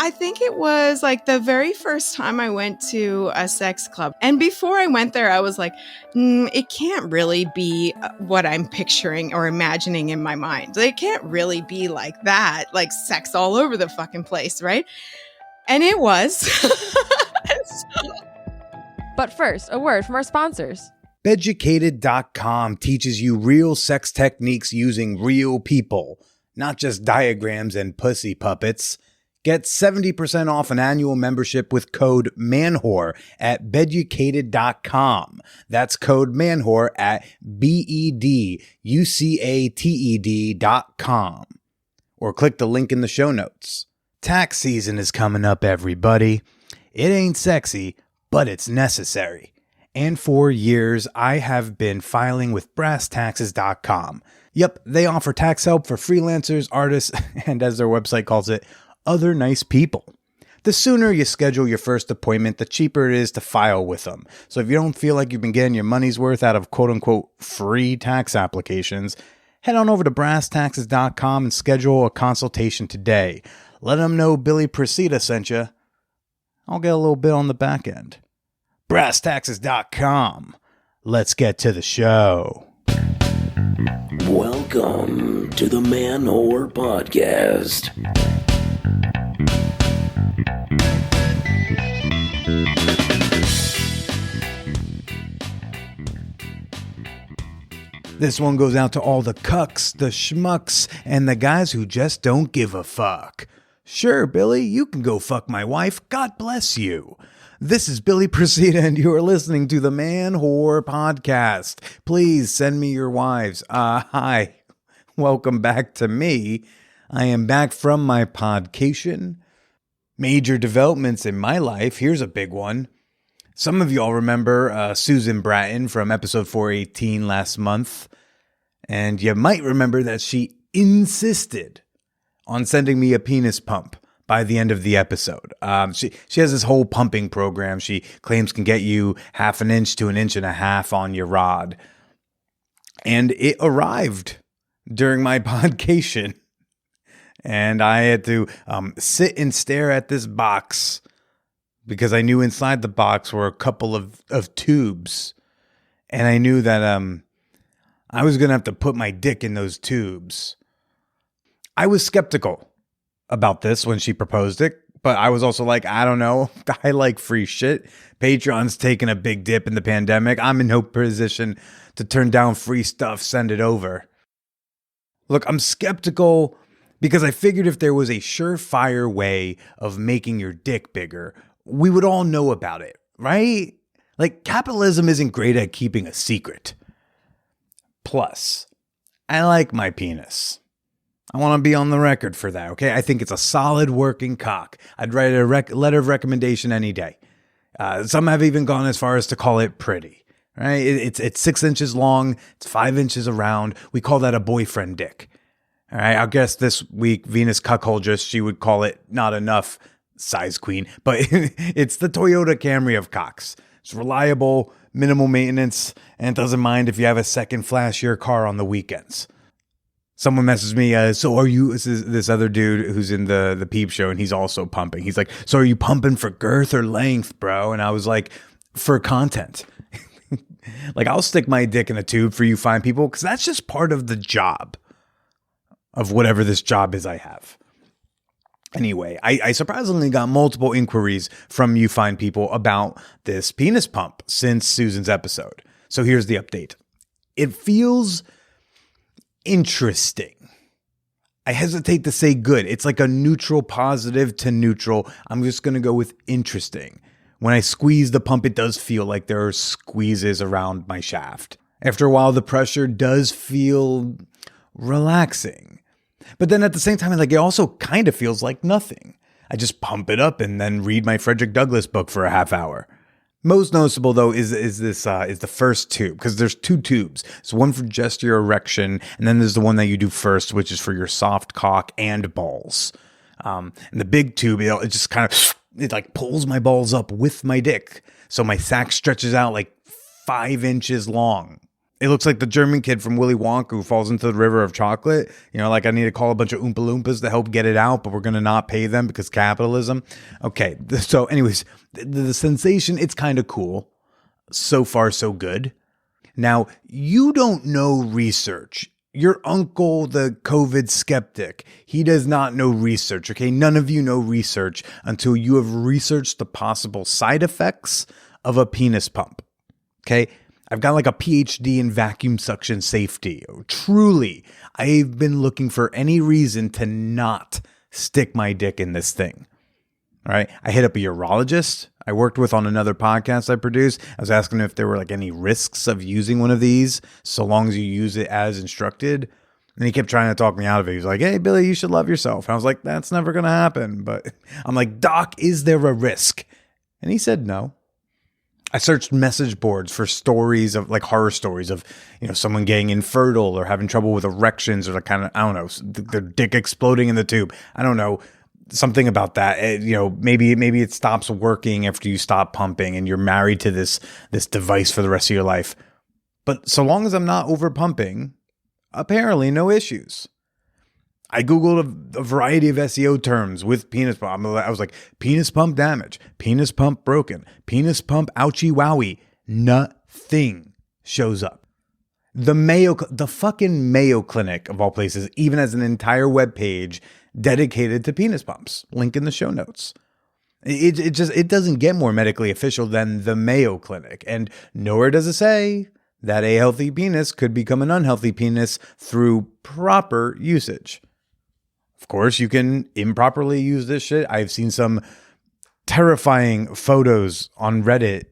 I think it was like the very first time I went to a sex club. And before I went there, I was like, it can't really be what I'm picturing or imagining in my mind. It can't really be like that, like sex all over the fucking place, right? And it was. But first, a word from our sponsors. Beducated.com teaches you real sex techniques using real people, not just diagrams and pussy puppets. Get 70% off an annual membership with code MANWHORE at beducated.com. That's code MANWHORE at beducated.com. Or click the link in the show notes. Tax season is coming up, everybody. It ain't sexy, but it's necessary. And for years, I have been filing with BrassTaxes.com. Yep, they offer tax help for freelancers, artists, and as their website calls it, other nice people. The sooner you schedule your first appointment, the cheaper it is to file with them. So if you don't feel like you've been getting your money's worth out of quote-unquote free tax applications, head on over to BrassTaxes.com and schedule a consultation today. Let them know Billy Presida sent you. I'll get a little bit on the back end. BrassTaxes.com. Let's get to the show. Welcome to the Man Whore Podcast. This one goes out to all the cucks, the schmucks, and the guys who just don't give a fuck. Sure, Billy, you can go fuck my wife. God bless you. This is Billy Presida, and you are listening to the Man Whore Podcast. Please send me your wives. Hi. Welcome back to me. I am back from my podcation. Major developments in my life. Here's a big one. Some of y'all remember Susan Bratton from episode 418 last month. And you might remember that she insisted on sending me a penis pump by the end of the episode. She has this whole pumping program she claims can get you 1/2 inch to 1.5 inches on your rod. And it arrived during my podcation. And I had to sit and stare at this box because I knew inside the box were a couple of tubes. And I knew that I was going to have to put my dick in those tubes. I was skeptical about this when she proposed it, but I was also like, I don't know. I like free shit. Patreon's taking a big dip in the pandemic. I'm in no position to turn down free stuff, send it over. Look, I'm skeptical because I figured if there was a surefire way of making your dick bigger, we would all know about it, right? Like, capitalism isn't great at keeping a secret. Plus, I like my penis. I want to be on the record for that, okay? I think it's a solid working cock. I'd write a letter of recommendation any day. Some have even gone as far as to call it pretty, right? It's 6 inches long. It's 5 inches around. We call that a boyfriend dick. All right, I guess this week, Venus Cuckoldress, she would call it not enough size queen, but it's the Toyota Camry of cocks. It's reliable, minimal maintenance, and doesn't mind if you have a second flashier car on the weekends. Someone messaged me, so are you, this other dude who's in the Peep Show, and he's also pumping. He's like, so are you pumping for girth or length, bro? And I was like, for content. Like, I'll stick my dick in a tube for you fine people, because that's just part of the job of whatever this job is I have. Anyway, I surprisingly got multiple inquiries from you fine people about this penis pump since Susan's episode. So here's the update. It feels interesting. I hesitate to say good. It's like a neutral positive to neutral. I'm just going to go with interesting. When I squeeze the pump, it does feel like there are squeezes around my shaft. After a while, the pressure does feel relaxing. But then at the same time, like, it also kind of feels like nothing. I just pump it up and then read my Frederick Douglass book for a half hour. Most noticeable, though, is the first tube, because there's 2 tubes. So one for just your erection, and then there's the one that you do first, which is for your soft cock and balls. And the big tube, it just kind of, it like pulls my balls up with my dick. So my sack stretches out like 5 inches long. It looks like the German kid from Willy Wonka who falls into the river of chocolate. You know, like I need to call a bunch of Oompa Loompas to help get it out, but we're going to not pay them because capitalism. Okay, so anyways, the sensation, it's kind of cool. So far, so good. Now, you don't know research. Your uncle, the COVID skeptic, he does not know research, okay? None of you know research until you have researched the possible side effects of a penis pump, okay? I've got like a PhD in vacuum suction safety. Truly, I've been looking for any reason to not stick my dick in this thing. All right. I hit up a urologist I worked with on another podcast I produced. I was asking if there were like any risks of using one of these so long as you use it as instructed. And he kept trying to talk me out of it. He was like, hey, Billy, you should love yourself. And I was like, that's never going to happen. But I'm like, Doc, is there a risk? And he said no. I searched message boards for stories of like horror stories of, you know, someone getting infertile or having trouble with erections or like kind of, I don't know, their dick exploding in the tube. I don't know, something about that. You know, maybe it stops working after you stop pumping and you're married to this device for the rest of your life. But so long as I'm not over pumping, apparently no issues. I Googled a variety of SEO terms with penis pump. I was like, penis pump damage, penis pump broken, penis pump ouchie wowie. Nothing shows up. The fucking Mayo Clinic, of all places, even has an entire webpage dedicated to penis pumps. Link in the show notes. It doesn't get more medically official than the Mayo Clinic. And nowhere does it say that a healthy penis could become an unhealthy penis through proper usage. Of course, you can improperly use this shit. I've seen some terrifying photos on Reddit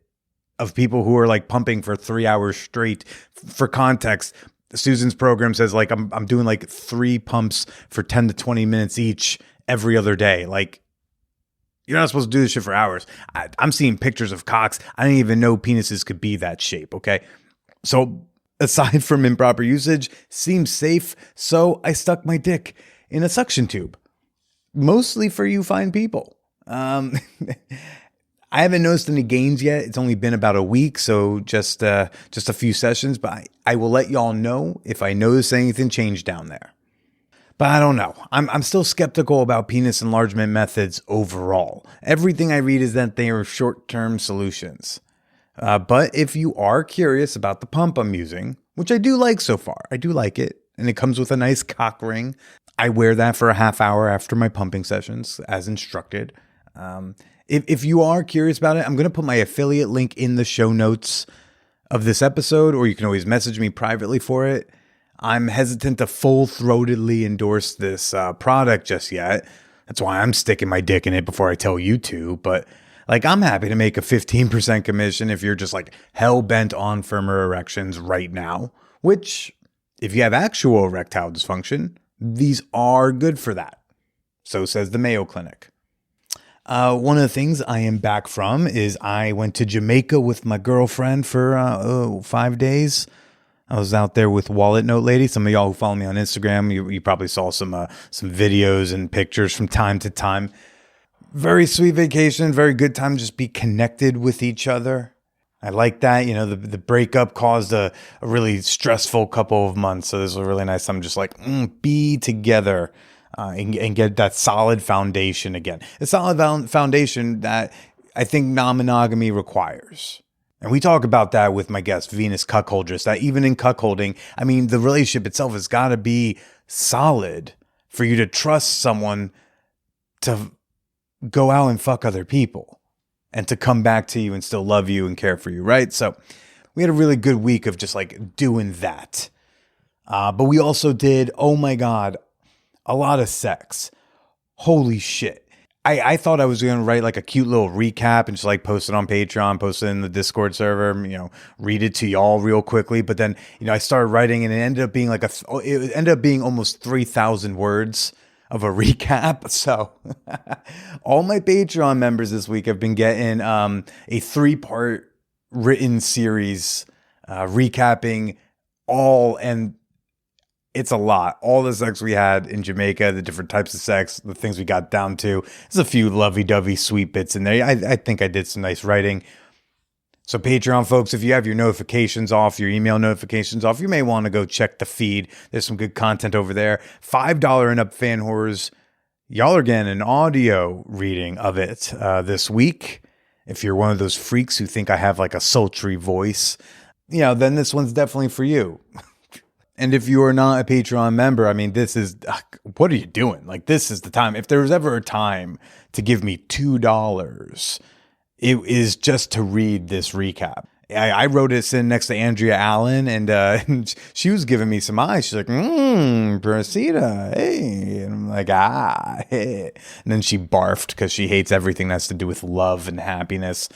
of people who are like pumping for 3 hours straight. For context, Susan's program says like I'm doing like 3 pumps for 10 to 20 minutes each every other day. Like, you're not supposed to do this shit for hours. I'm seeing pictures of cocks. I didn't even know penises could be that shape, okay? So aside from improper usage, seems safe, so I stuck my dick in a suction tube, mostly for you fine people. I haven't noticed any gains yet. It's only been about a week, so just a few sessions, but I will let y'all know if I notice anything change down there. But I don't know. I'm still skeptical about penis enlargement methods overall. Everything I read is that they are short-term solutions. But if you are curious about the pump I'm using, which I do like so far, I do like it, and it comes with a nice cock ring. I wear that for a half hour after my pumping sessions, as instructed. If you are curious about it, I'm going to put my affiliate link in the show notes of this episode, or you can always message me privately for it. I'm hesitant to full-throatedly endorse this product just yet. That's why I'm sticking my dick in it before I tell you to. But like, I'm happy to make a 15% commission if you're just like hell-bent on firmer erections right now, which if you have actual erectile dysfunction, these are good for that. So says the Mayo Clinic. One of the things I am back from is I went to Jamaica with my girlfriend for 5 days. I was out there with Wallet Note Lady. Some of y'all who follow me on Instagram, you probably saw some videos and pictures from time to time. Very sweet vacation, very good time to just be connected with each other. I like that. You know, the breakup caused a really stressful couple of months. So this was a really nice time just like be together and get that solid foundation again. A solid foundation that I think non-monogamy requires. And we talk about that with my guest, Venus Cuckoldress, that even in cuckolding, I mean, the relationship itself has got to be solid for you to trust someone to go out and fuck other people and to come back to you and still love you and care for you, right? So we had a really good week of just like doing that. But we also did, oh my God, a lot of sex. Holy shit. I thought I was going to write like a cute little recap and just like post it on Patreon, post it in the Discord server, you know, read it to y'all real quickly. But then, you know, I started writing and it ended up being like it ended up being almost 3,000 words of a recap. So all my Patreon members this week have been getting a 3-part written series recapping all, and it's a lot. All the sex we had in Jamaica, the different types of sex, the things we got down to. There's a few lovey-dovey sweet bits in there. I think I did some nice writing. So Patreon folks, if you have your notifications off, your email notifications off, you may want to go check the feed. There's some good content over there. $5 and up fan horrors. Y'all are getting an audio reading of it this week. If you're one of those freaks who think I have like a sultry voice, then this one's definitely for you. And if you are not a Patreon member, I mean, what are you doing? Like, this is the time. If there was ever a time to give me $2, it is just to read this recap. I wrote it sitting next to Andrea Allen, and she was giving me some eyes. She's like, Persida, hey. And I'm like, hey. And then she barfed because she hates everything that has to do with love and happiness.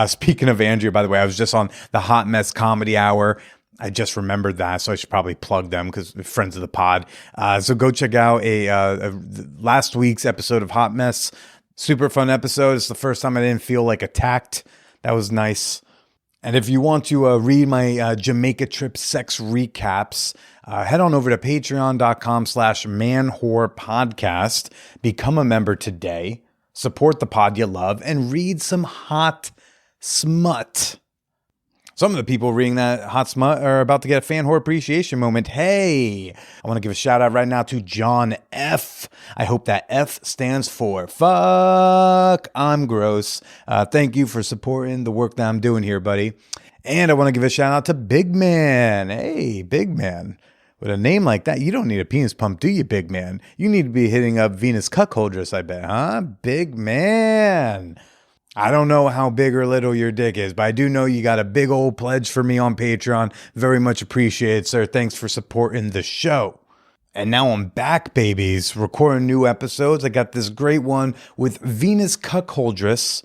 Speaking of Andrea, by the way, I was just on the Hot Mess Comedy Hour. I just remembered that, so I should probably plug them because they're friends of the pod. So go check out last week's episode of Hot Mess. Super fun episode. It's the first time I didn't feel like attacked. That was nice. And if you want to read my Jamaica trip sex recaps, head on over to patreon.com/manwhorepodcast. Become a member today. Support the pod you love and read some hot smut. Some of the people reading that hot smut are about to get a fan whore appreciation moment. Hey, I want to give a shout out right now to John F. I hope that F stands for fuck, I'm gross. Thank you for supporting the work that I'm doing here, buddy. And I want to give a shout out to Big Man. Hey, Big Man. With a name like that, you don't need a penis pump, do you, Big Man? You need to be hitting up Venus Cuckoldress, I bet, huh? Big Man. I don't know how big or little your dick is, but I do know you got a big old pledge for me on Patreon. Very much appreciated, sir. Thanks for supporting the show. And now I'm back, babies, recording new episodes. I got this great one with Venus Cuckoldress.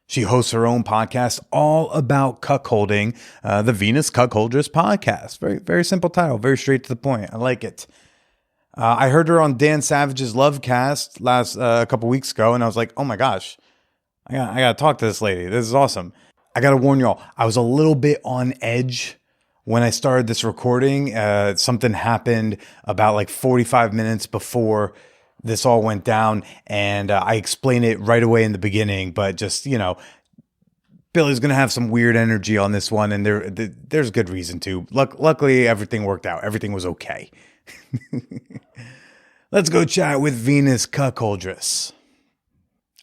She hosts her own podcast all about cuckolding, the Venus Cuckoldress podcast. Very, very simple title, very straight to the point. I like it. I heard her on Dan Savage's Lovecast a couple weeks ago, and I was like, oh my gosh. I got to talk to this lady. This is awesome. I got to warn y'all, I was a little bit on edge when I started this recording. Something happened about like 45 minutes before this all went down. And I explained it right away in the beginning. But just, Billy's going to have some weird energy on this one. And there's good reason to. Luckily, everything worked out. Everything was okay. Let's go chat with Venus Cuckoldress.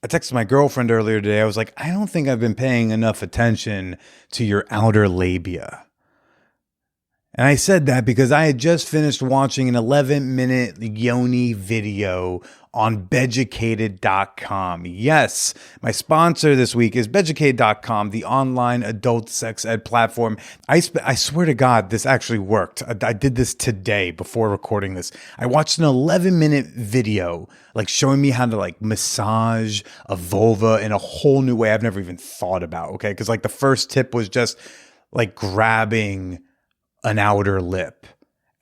I texted my girlfriend earlier today. I was like, I don't think I've been paying enough attention to your outer labia. And I said that because I had just finished watching an 11-minute yoni video on beducated.com. Yes, my sponsor this week is beducated.com, the online adult sex ed platform. I swear to God, this actually worked. I did this today before recording this. I watched an 11-minute video like showing me how to like massage a vulva in a whole new way I've never even thought about, okay? Because like the first tip was just like grabbing an outer lip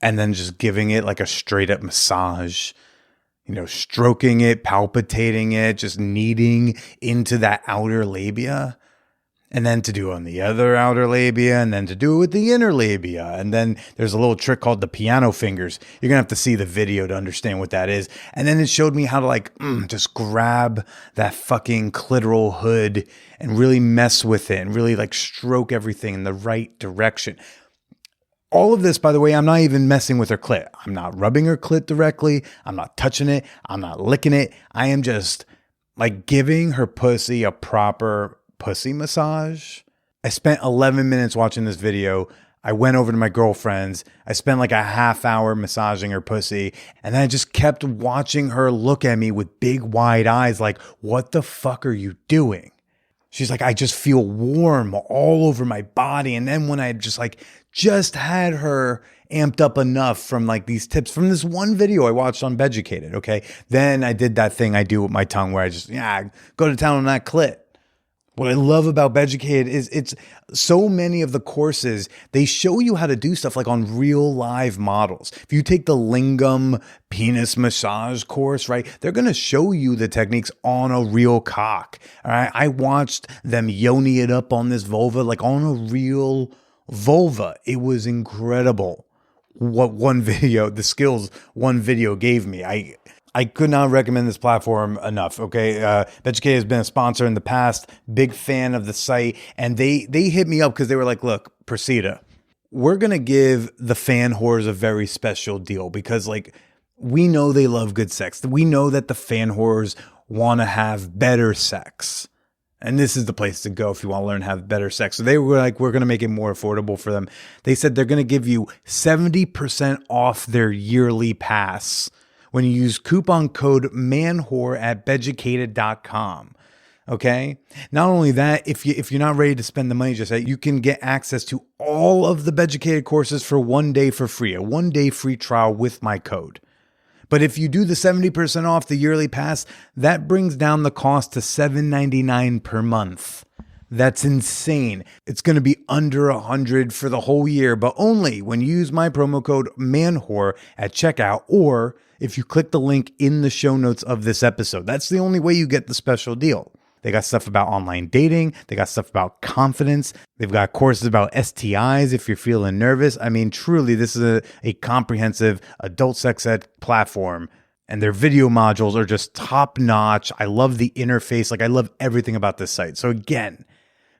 and then just giving it like a straight up massage, stroking it, palpitating it, just kneading into that outer labia, and then to do it on the other outer labia, and then to do it with the inner labia. And then there's a little trick called the piano fingers. You're gonna have to see the video to understand what that is. And then it showed me how to like just grab that fucking clitoral hood and really mess with it and really like stroke everything in the right direction. All of this, by the way, I'm not even messing with her clit. I'm not rubbing her clit directly. I'm not touching it. I'm not licking it. I am just like giving her pussy a proper pussy massage. I spent 11 minutes watching this video. I went over to my girlfriend's. I spent like a half hour massaging her pussy. And then I just kept watching her look at me with big wide eyes like, what the fuck are you doing? She's like, I just feel warm all over my body. And then when I just had her amped up enough from like these tips from this one video I watched on Beducated, okay? Then I did that thing I do with my tongue where I just, go to town on that clit. What I love about Beducated is it's so many of the courses, they show you how to do stuff like on real live models. If you take the Lingam penis massage course, right, they're going to show you the techniques on a real cock. All right. I watched them yoni it up on this vulva, like on a real vulva. It was incredible. What one video, the skills one video gave me. I could not recommend this platform enough. Okay. Beducated has been a sponsor in the past, big fan of the site. And they hit me up because they were like, look, Presida, we're going to give the fan whores a very special deal because like we know they love good sex. We know that the fan whores want to have better sex. And this is the place to go if you want to learn how to have better sex. So they were like, we're going to make it more affordable for them. They said they're going to give you 70% off their yearly pass when you use coupon code MANWHORE at beducated.com. Okay. Not only that, if you're not ready to spend the money just yet, you can get access to all of the Beducated courses for 1 day for free, a 1 day free trial with my code. But if you do the 70% off the yearly pass, that brings down the cost to $7.99 per month. That's insane. It's going to be under $100 for the whole year, but only when you use my promo code MANWHORE at checkout, or if you click the link in the show notes of this episode. That's the only way you get the special deal. They got stuff about online dating. They got stuff about confidence. They've got courses about STIs if you're feeling nervous. I mean, truly, this is a comprehensive adult sex ed platform. And their video modules are just top notch. I love the interface. Like, I love everything about this site. So again,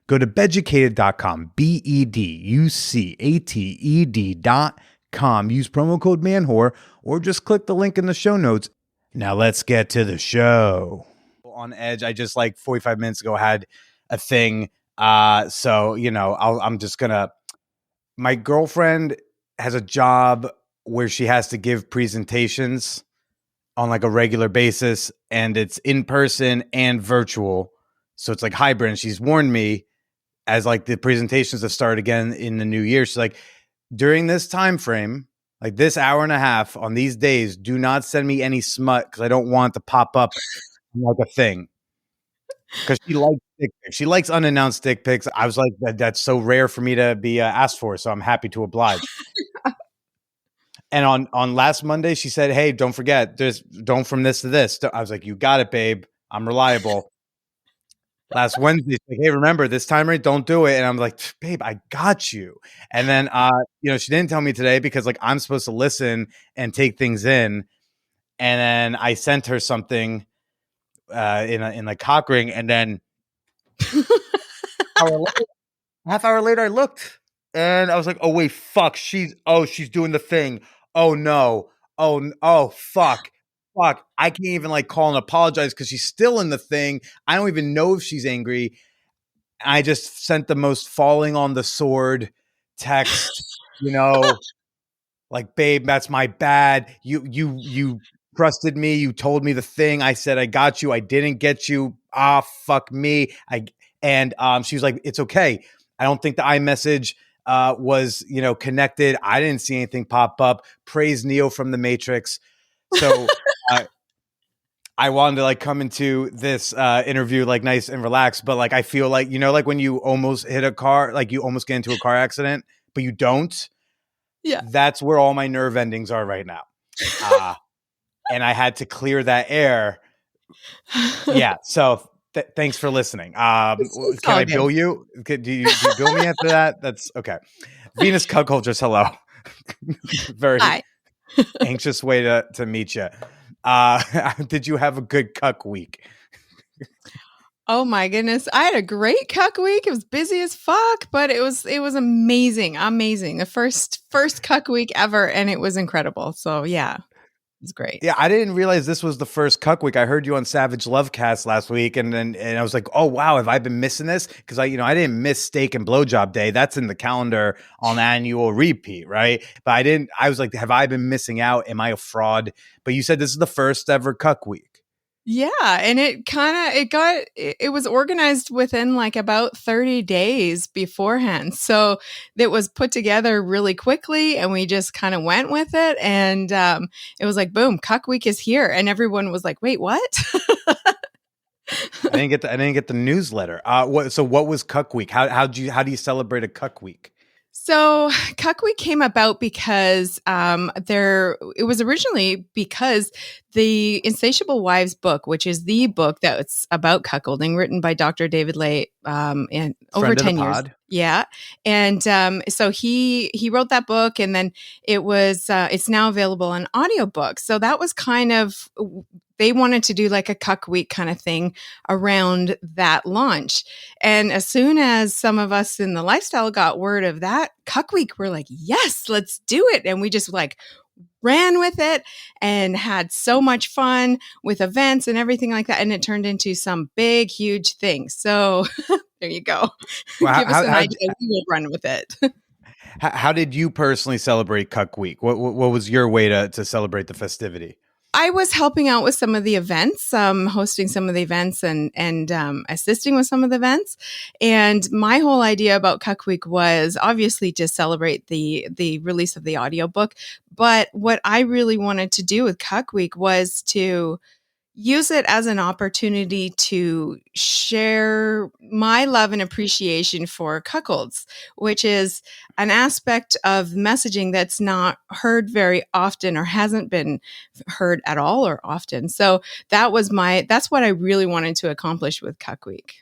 go to beducated.com, beducated.com. Use promo code MANWHORE or just click the link in the show notes. Now let's get to the show. On edge. I just like 45 minutes ago had a thing. So, you know, I'm just gonna, my girlfriend has a job where she has to give presentations on like a regular basis, and it's in person and virtual. So it's like hybrid. And she's warned me as like the presentations that start again in the new year. She's like, during this time frame, like this hour and a half on these days, do not send me any smut because I don't want it to pop up like a thing, because she likes dick pics. She likes unannounced dick pics. I was like, that's so rare for me to be asked for, so I'm happy to oblige. And on last Monday, she said, "Hey, don't forget, don't from this to this." I was like, "You got it, babe. I'm reliable." Last Wednesday, she's like, "Hey, remember this time, right? Don't do it." And I'm like, "Babe, I got you." And then, you know, she didn't tell me today because like I'm supposed to listen and take things in. And then I sent her something in the cock ring, and then half hour later I looked and I was like, oh wait, fuck, she's doing the thing. Oh no. Oh fuck I can't even like call and apologize because she's still in the thing. I don't even know if she's angry. I just sent the most falling on the sword text, you know, like, babe, that's my bad. You trusted me. You told me the thing. I said, I got you. I didn't get you. Fuck me. She was like, it's okay. I don't think the iMessage was, you know, connected. I didn't see anything pop up. Praise Neo from the Matrix. So I wanted to like come into this interview like nice and relaxed, but like I feel like, you know, like when you almost hit a car, like you almost get into a car accident, but you don't. Yeah. That's where all my nerve endings are right now. And I had to clear that air. Yeah. So thanks for listening. Can I bill you? Do you bill me after that? That's okay. Venus Cuckoldress, hello. Very Hi. anxious way to meet you. Did you have a good cuck week? Oh my goodness. I had a great cuck week. It was busy as fuck, but it was amazing. Amazing. The first cuck week ever, and it was incredible. So yeah, it was great. Yeah, I didn't realize this was the first cuck week. I heard you on Savage Lovecast last week, and I was like, oh wow, have I been missing this? Because I didn't miss Steak and Blowjob Day. That's in the calendar on annual repeat, right? But I didn't. I was like, have I been missing out? Am I a fraud? But you said this is the first ever cuck week. Yeah, and it was organized within like about 30 days beforehand. So it was put together really quickly, and we just kind of went with it. And it was like, boom, Cuck Week is here. And everyone was like, wait, what? I didn't get the newsletter. What was Cuck Week? How do you celebrate a Cuck Week? So Cuck Week came about because it was originally because the Insatiable Wives book, which is the book that's about cuckolding, written by Dr. David Lay in over Friend of the 10 years. pod. Yeah. And so he wrote that book, and then it's now available on audiobook. So that was kind of, they wanted to do like a Cuck Week kind of thing around that launch. And as soon as some of us in the lifestyle got word of that Cuck Week, we're like, yes, let's do it. And we just like ran with it and had so much fun with events and everything like that. And it turned into some big, huge thing. So there you go. Well, Give us an idea. We will run with it. how did you personally celebrate Cuck Week? What was your way to celebrate the festivity? I was helping out with some of the events, hosting some of the events and assisting with some of the events. And my whole idea about Cuck Week was obviously to celebrate the release of the audiobook. But what I really wanted to do with Cuck Week was to use it as an opportunity to share my love and appreciation for cuckolds, which is an aspect of messaging that's not heard very often or hasn't been heard at all or often. So that's what I really wanted to accomplish with Cuck Week.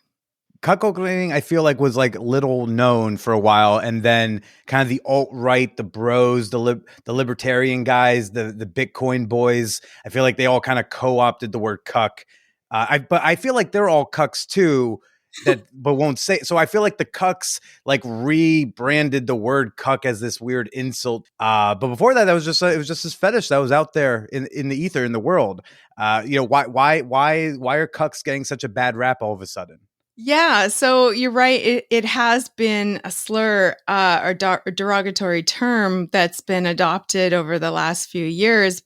Cuckolding, I feel like, was like little known for a while, and then kind of the alt-right, the bros, the libertarian guys, the Bitcoin boys. I feel like they all kind of co-opted the word cuck. But I feel like they're all cucks too, but won't say. So I feel like the cucks like rebranded the word cuck as this weird insult. But before that, it was just this fetish that was out there in the ether in the world. Why are cucks getting such a bad rap all of a sudden? Yeah, so you're right. It has been a slur or derogatory term that's been adopted over the last few years,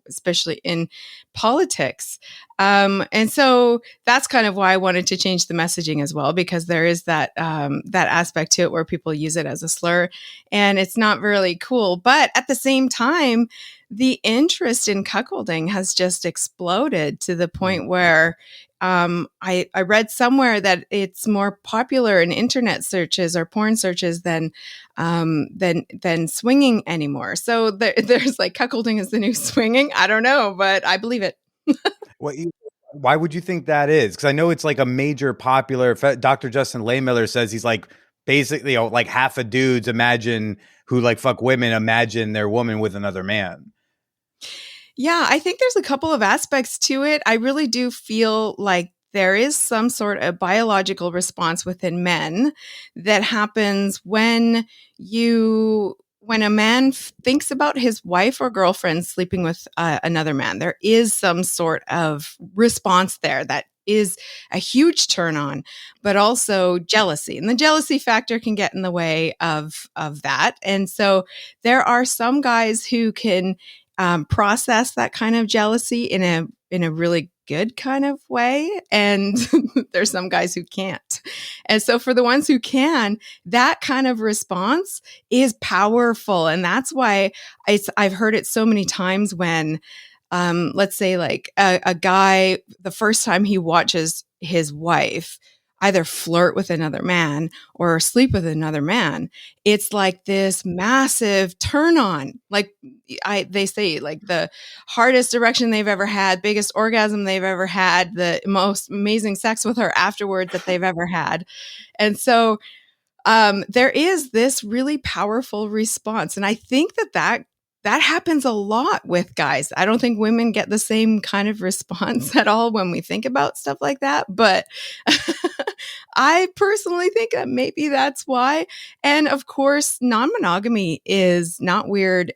especially in politics. And so that's kind of why I wanted to change the messaging as well, because there is that aspect to it where people use it as a slur, and it's not really cool. But at the same time, the interest in cuckolding has just exploded to the point where I read somewhere that it's more popular in internet searches or porn searches than swinging anymore. So there's like cuckolding is the new swinging. I don't know, but I believe it. Why would you think that is? Because I know it's like a major popular. Dr. Justin Lehmiller says he's like basically like half of dudes who like fuck women imagine their woman with another man. Yeah, I think there's a couple of aspects to it. I really do feel like there is some sort of biological response within men that happens when a man thinks about his wife or girlfriend sleeping with another man. There is some sort of response there that is a huge turn on, but also jealousy. And the jealousy factor can get in the way of that. And so there are some guys who can process that kind of jealousy in a really good kind of way, and there's some guys who can't. And so for the ones who can, that kind of response is powerful, and that's why I've heard it so many times when let's say like a guy, the first time he watches his wife either flirt with another man or sleep with another man, it's like this massive turn on. Like they say, like the hardest erection they've ever had, biggest orgasm they've ever had, the most amazing sex with her afterward that they've ever had. And so there is this really powerful response. And I think that happens a lot with guys. I don't think women get the same kind of response at all when we think about stuff like that. But I personally think that maybe that's why. And of course, non-monogamy is not weird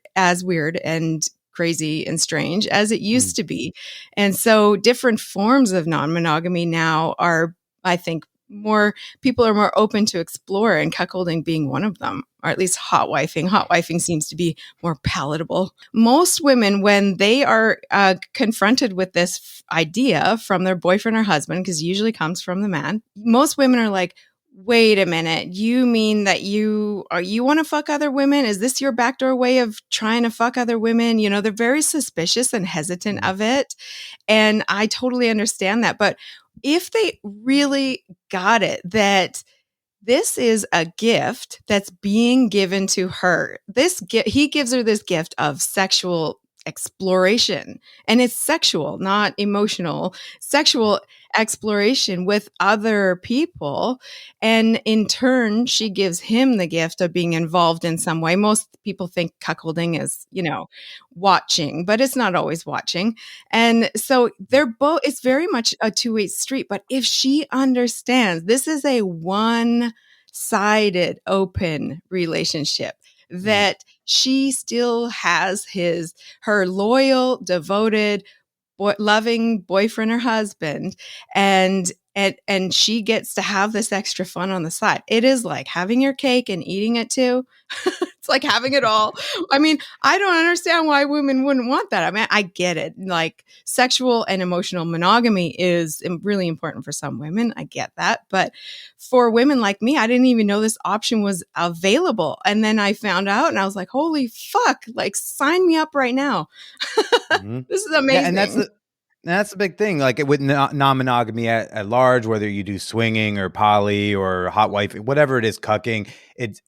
and crazy and strange as it used to be. And so different forms of non-monogamy now are, I think, more people are more open to explore, and cuckolding being one of them, or at least hot wifing. Hot wifing seems to be more palatable. Most women, when they are confronted with this idea from their boyfriend or husband, because it usually comes from the man, most women are like, wait a minute, you mean that you want to fuck other women? Is this your backdoor way of trying to fuck other women? You know, they're very suspicious and hesitant of it. And I totally understand that. But if they really got it, that This is a gift that's being given to her. He gives her this gift of sexual exploration, and it's sexual, not emotional, sexual exploration with other people. And in turn, she gives him the gift of being involved in some way. Most people think cuckolding is, watching, but it's not always watching. And so they're both, it's very much a two-way street. But if she understands this is a one-sided open relationship, that she still has her loyal, devoted, loving boyfriend or husband, and she gets to have this extra fun on the side. It is like having your cake and eating it too. It's like having it all. I mean, I don't understand why women wouldn't want that. I mean, I get it. Like, sexual and emotional monogamy is really important for some women. I get that. But for women like me, I didn't even know this option was available. And then I found out and I was like, holy fuck, like, sign me up right now. This is amazing. Yeah, and that's the big thing. Like, with non-monogamy at large, whether you do swinging or poly or hot wife, whatever it is, cucking, it's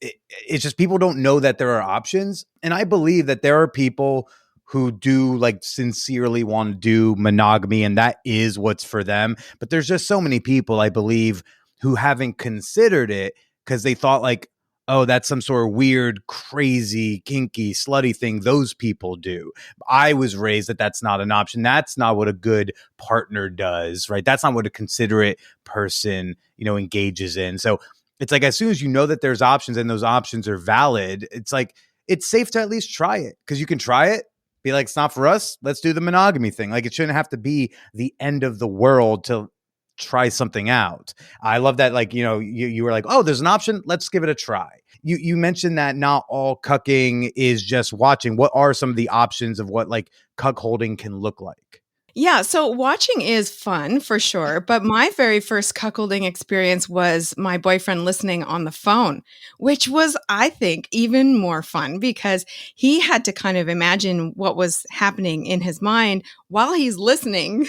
just people don't know that there are options. And I believe that there are people who do like sincerely want to do monogamy, and that is what's for them. But there's just so many people, I believe, who haven't considered it because they thought like, oh, that's some sort of weird, crazy, kinky, slutty thing those people do. I was raised that that's not an option. That's not what a good partner does, right? That's not what a considerate person, engages in. So it's like, as soon as you know that there's options and those options are valid, it's like, it's safe to at least try it, because you can try it, be like, it's not for us, let's do the monogamy thing. Like, it shouldn't have to be the end of the world to try something out. I love that. Like, you were like, oh, there's an option, let's give it a try. You mentioned that not all cucking is just watching. What are some of the options of what like cuckolding can look like? Yeah, so watching is fun for sure, but my very first cuckolding experience was my boyfriend listening on the phone, which was, I think, even more fun because he had to kind of imagine what was happening in his mind while he's listening.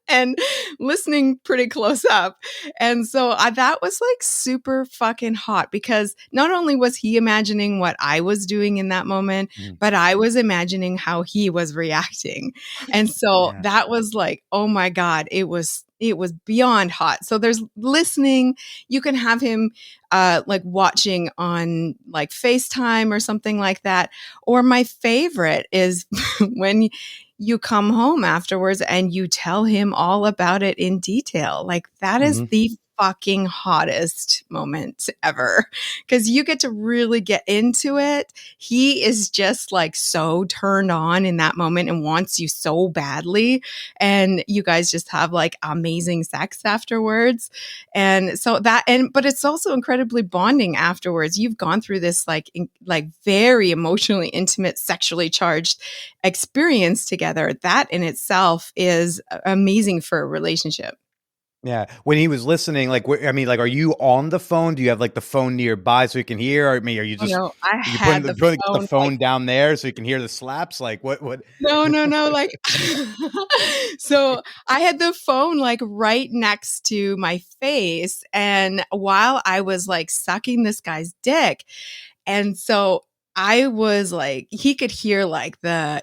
And listening pretty close up. And so that was like super fucking hot because not only was he imagining what I was doing in that moment, but I was imagining how he was reacting. And so that was like, oh my God, it was beyond hot. So there's listening. You can have him like watching on like FaceTime or something like that. Or my favorite is when you come home afterwards and you tell him all about it in detail. Like, that is the fucking hottest moment ever because you get to really get into it. He is just like so turned on in that moment and wants you so badly. And you guys just have like amazing sex afterwards. And so but it's also incredibly bonding afterwards. You've gone through this like very emotionally intimate, sexually charged experience together. That in itself is amazing for a relationship. Yeah. When he was listening, like, are you on the phone? Do you have like the phone nearby so you can hear? Or, are you just, I you had putting the the phone down there so you can hear the slaps? Like, what? No. Like, so I had the phone like right next to my face. And while I was like sucking this guy's dick, and so I was like, he could hear like the,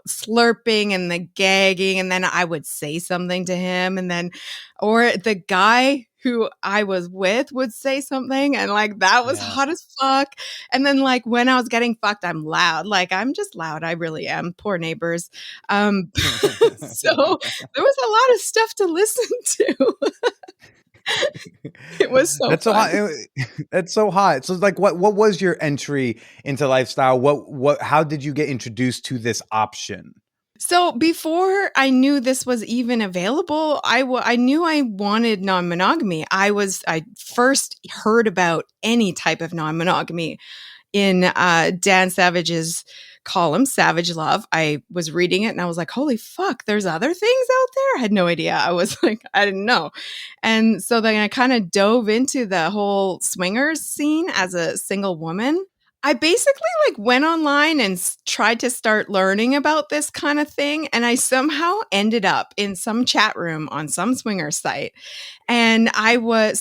slurping and the gagging. And then I would say something to him. And then, or the guy who I was with would say something. And like, that was hot as fuck. And then like when I was getting fucked, I'm loud. Like, I'm just loud. I really am. Poor neighbors. So there was a lot of stuff to listen to. It was so That's fun. so hot. That's so hot. So like, what was your entry into lifestyle? How did you get introduced to this option? So before I knew this was even available, I knew I wanted non-monogamy. I first heard about any type of non-monogamy in Dan Savage's column, Savage Love. I was reading it and I was like, holy fuck, there's other things out there? I had no idea. I was like, I didn't know. And so then I kind of dove into the whole swingers scene as a single woman. I basically like went online and tried to start learning about this kind of thing. And I somehow ended up in some chat room on some swinger site. And I was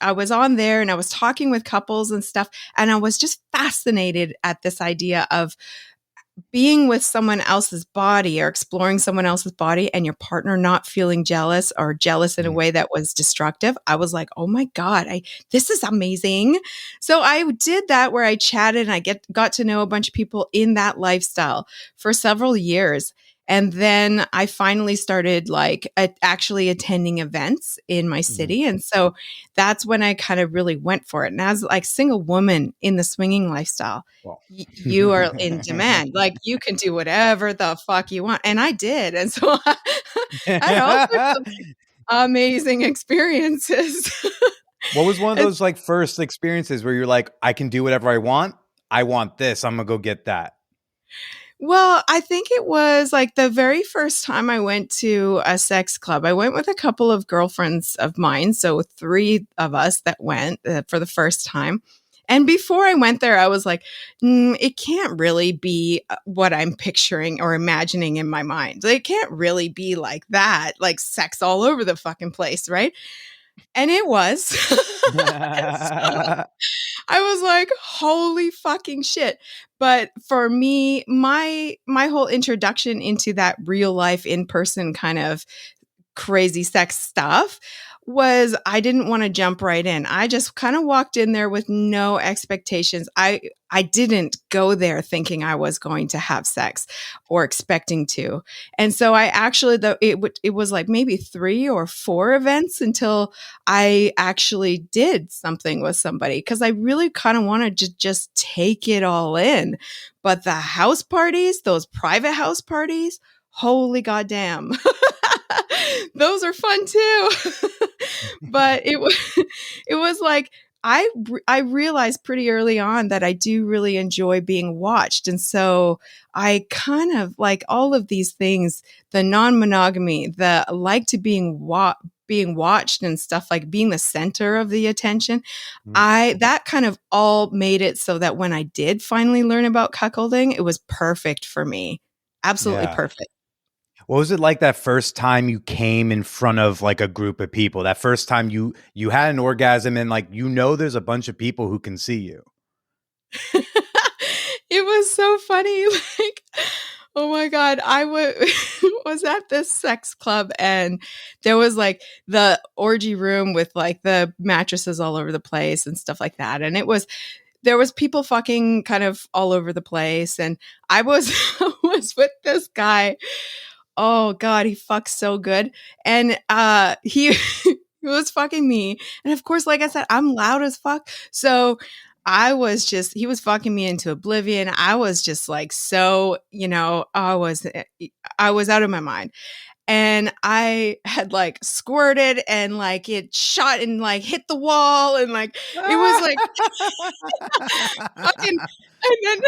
I was on there and I was talking with couples and stuff, and I was just fascinated at this idea of being with someone else's body or exploring someone else's body and your partner not feeling jealous or jealous in a way that was destructive. I was like, oh my God, this is amazing. So I did that where I chatted and I got to know a bunch of people in that lifestyle for several years. And then I finally started actually attending events in my city. And so that's when I kind of really went for it. And as like single woman in the swinging lifestyle, Well. you are in demand. Like you can do whatever the fuck you want. And I did. And so I had all sorts of amazing experiences. What was one of And those like first experiences where you're like, I can do whatever I want? I want this. I'm going to go get that. Well, I think it was like the very first time I went to a sex club. I went with a couple of girlfriends of mine. So 3 of us that went for the first time. And before I went there, I was like, it can't really be what I'm picturing or imagining in my mind. It can't really be like that, like sex all over the fucking place, right? And it was. So I was like, holy fucking shit. But for me, my whole introduction into that real life in-person kind of crazy sex stuff was I didn't want to jump right in. I just kind of walked in there with no expectations. I didn't go there thinking I was going to have sex or expecting to. And so I actually, it was like maybe 3 or 4 events until I actually did something with somebody because I really kind of wanted to just take it all in. But the house parties, those private house parties, holy goddamn. Those are fun too. But it was like I realized pretty early on that I do really enjoy being watched. And so I kind of like all of these things, the non-monogamy, the like to being watched and stuff, like being the center of the attention. That kind of all made it so that when I did finally learn about cuckolding, it was perfect for me. Absolutely Yeah. perfect. What was it like that first time you came in front of like a group of people? That first time you had an orgasm and like, there's a bunch of people who can see you. It was so funny. Like, oh my God, I was at this sex club and there was like the orgy room with like the mattresses all over the place and stuff like that. And there was people fucking kind of all over the place. And I was with this guy. Oh God, he fucks so good. And he he was fucking me. And of course, like I said, I'm loud as fuck. So he was fucking me into oblivion. I was just like, so, I was out of my mind. And I had like squirted and like it shot and like hit the wall and like, it was like fucking, and then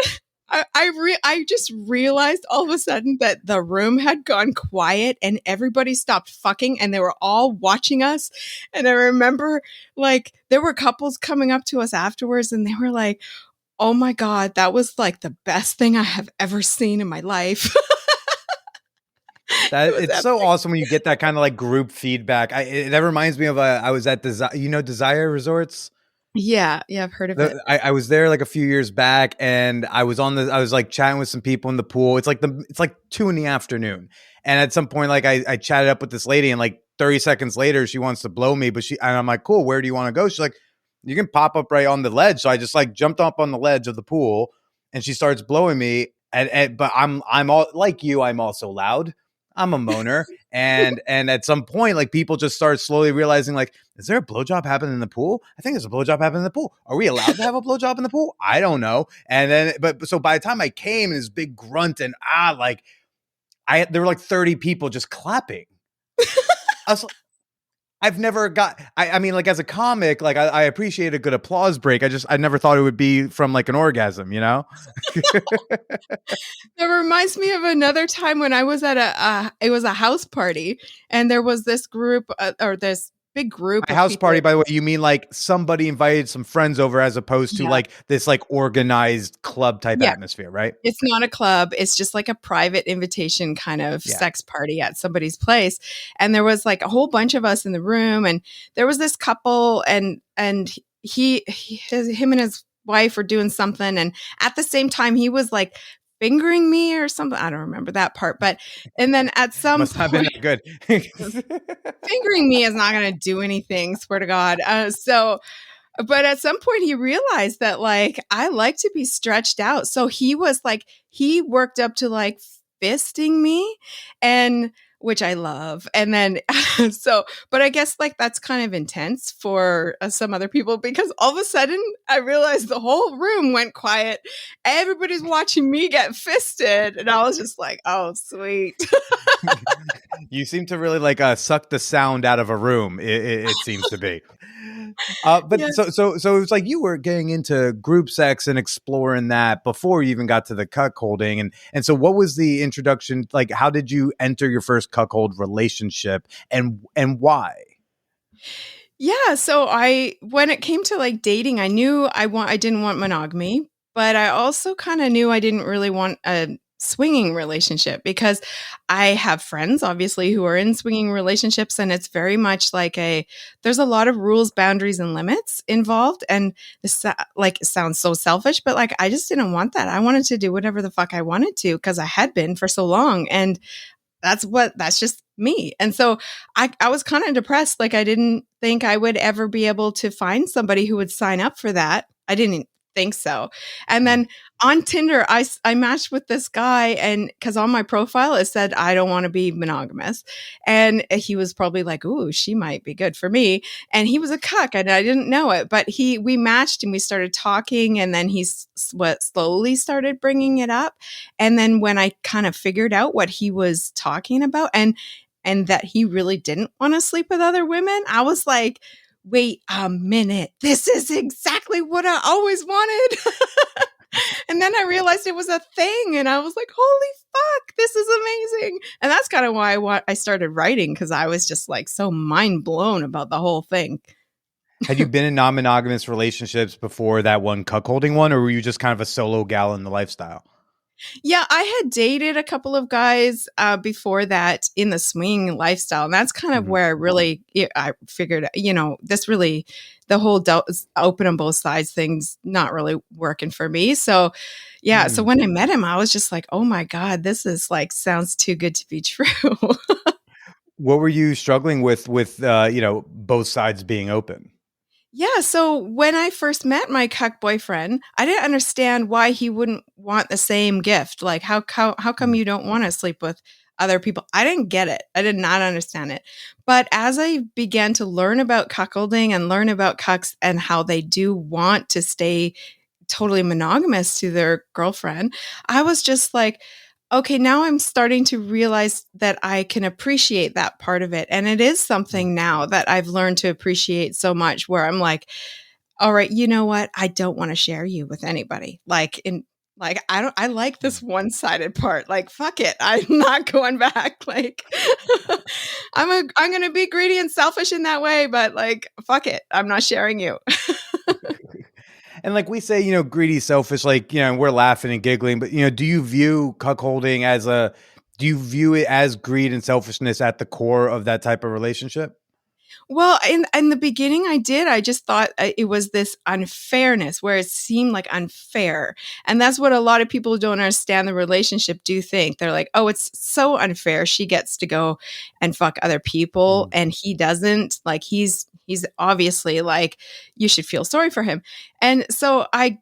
I just realized all of a sudden that the room had gone quiet and everybody stopped fucking and they were all watching us. And I remember like there were couples coming up to us afterwards and they were like, oh my God, that was like the best thing I have ever seen in my life. It's so awesome when you get that kind of like group feedback. That reminds me of I was at Desire Resorts. Yeah, I've heard of it. I was there like a few years back, and I was like chatting with some people in the pool. It's like 2 PM, and at some point, like I chatted up with this lady, and like 30 seconds later, she wants to blow me, and I'm like, cool, where do you want to go? She's like, you can pop up right on the ledge. So I just like jumped up on the ledge of the pool, and she starts blowing me, but I'm all like you. I'm also loud. I'm a moaner. And at some point, like people just start slowly realizing, like, is there a blowjob happening in the pool? I think there's a blowjob happening in the pool. Are we allowed to have a blowjob in the pool? I don't know. And then, so by the time I came, this big grunt and there were like 30 people just clapping. I've never got, I mean, like as a comic, like I appreciate a good applause break. I never thought it would be from like an orgasm, That reminds me of another time when I was at it was a house party and there was this group or this big group By of house people. party, by the way, you mean like somebody invited some friends over as opposed to Yeah. like this like organized club type Yeah. atmosphere, right? It's not a club. It's just like a private invitation kind of Yeah. sex party at somebody's place. And there was like a whole bunch of us in the room, and there was this couple, and him and his wife were doing something, and at the same time he was like fingering me or something. I don't remember that part, but and then at some Must not have been point, that good. fingering me is not going to do anything. Swear to God. But at some point he realized that like I like to be stretched out. So he was like, he worked up to like fisting me, and which I love. And then but I guess like that's kind of intense for some other people, because all of a sudden I realized the whole room went quiet. Everybody's watching me get fisted. And I was just like, oh, sweet. You seem to really like suck the sound out of a room. It seems to be. But Yeah. so it was like you were getting into group sex and exploring that before you even got to the cuckolding, and so what was the introduction like? How did you enter your first cuckold relationship, and why? Yeah, so when it came to like dating, I knew I didn't want monogamy, but I also kind of knew I didn't really want a swinging relationship, because I have friends obviously who are in swinging relationships, and it's very much like there's a lot of rules, boundaries, and limits involved, and like it sounds so selfish, but like I just didn't want that. I wanted to do whatever the fuck I wanted to, because I had been for so long, and that's just me. And so I was kind of depressed. Like I didn't think I would ever be able to find somebody who would sign up for that. I didn't think so. And then on Tinder, I matched with this guy, and because on my profile it said I don't want to be monogamous, and he was probably like, "Ooh, she might be good for me." And he was a cuck, and I didn't know it, but we matched and we started talking, and then what slowly started bringing it up, and then when I kind of figured out what he was talking about, and that he really didn't want to sleep with other women, I was like, wait a minute, this is exactly what I always wanted. And then I realized it was a thing, and I was like, holy fuck, this is amazing. And that's kind of why I started writing, because I was just like so mind blown about the whole thing. Had you been in non-monogamous relationships before that one cuckolding one, or were you just kind of a solo gal in the lifestyle? Yeah, I had dated a couple of guys before that in the swinging lifestyle, and that's kind of where I figured, this really, the whole open on both sides thing's not really working for me. So, yeah, so when I met him, I was just like, oh my God, this is like sounds too good to be true. What were you struggling with both sides being open? Yeah, so when I first met my cuck boyfriend, I didn't understand why he wouldn't want the same gift. Like, how come you don't want to sleep with other people? I didn't get it. I did not understand it. But as I began to learn about cuckolding and learn about cucks and how they do want to stay totally monogamous to their girlfriend, I was just like, okay, now I'm starting to realize that I can appreciate that part of it. And it is something now that I've learned to appreciate so much, where I'm like, all right, you know what? I don't want to share you with anybody. I like this one-sided part. Like, fuck it. I'm not going back. Like I'm going to be greedy and selfish in that way, but like, fuck it. I'm not sharing you. And like we say, greedy, selfish, like, we're laughing and giggling, but, do you view cuckolding do you view it as greed and selfishness at the core of that type of relationship? Well, in the beginning, I did. I just thought it was this unfairness, where it seemed like unfair. And that's what a lot of people who don't understand the relationship do think. They're like, oh, it's so unfair. She gets to go and fuck other people and he doesn't. Like, he's obviously like, you should feel sorry for him. And so I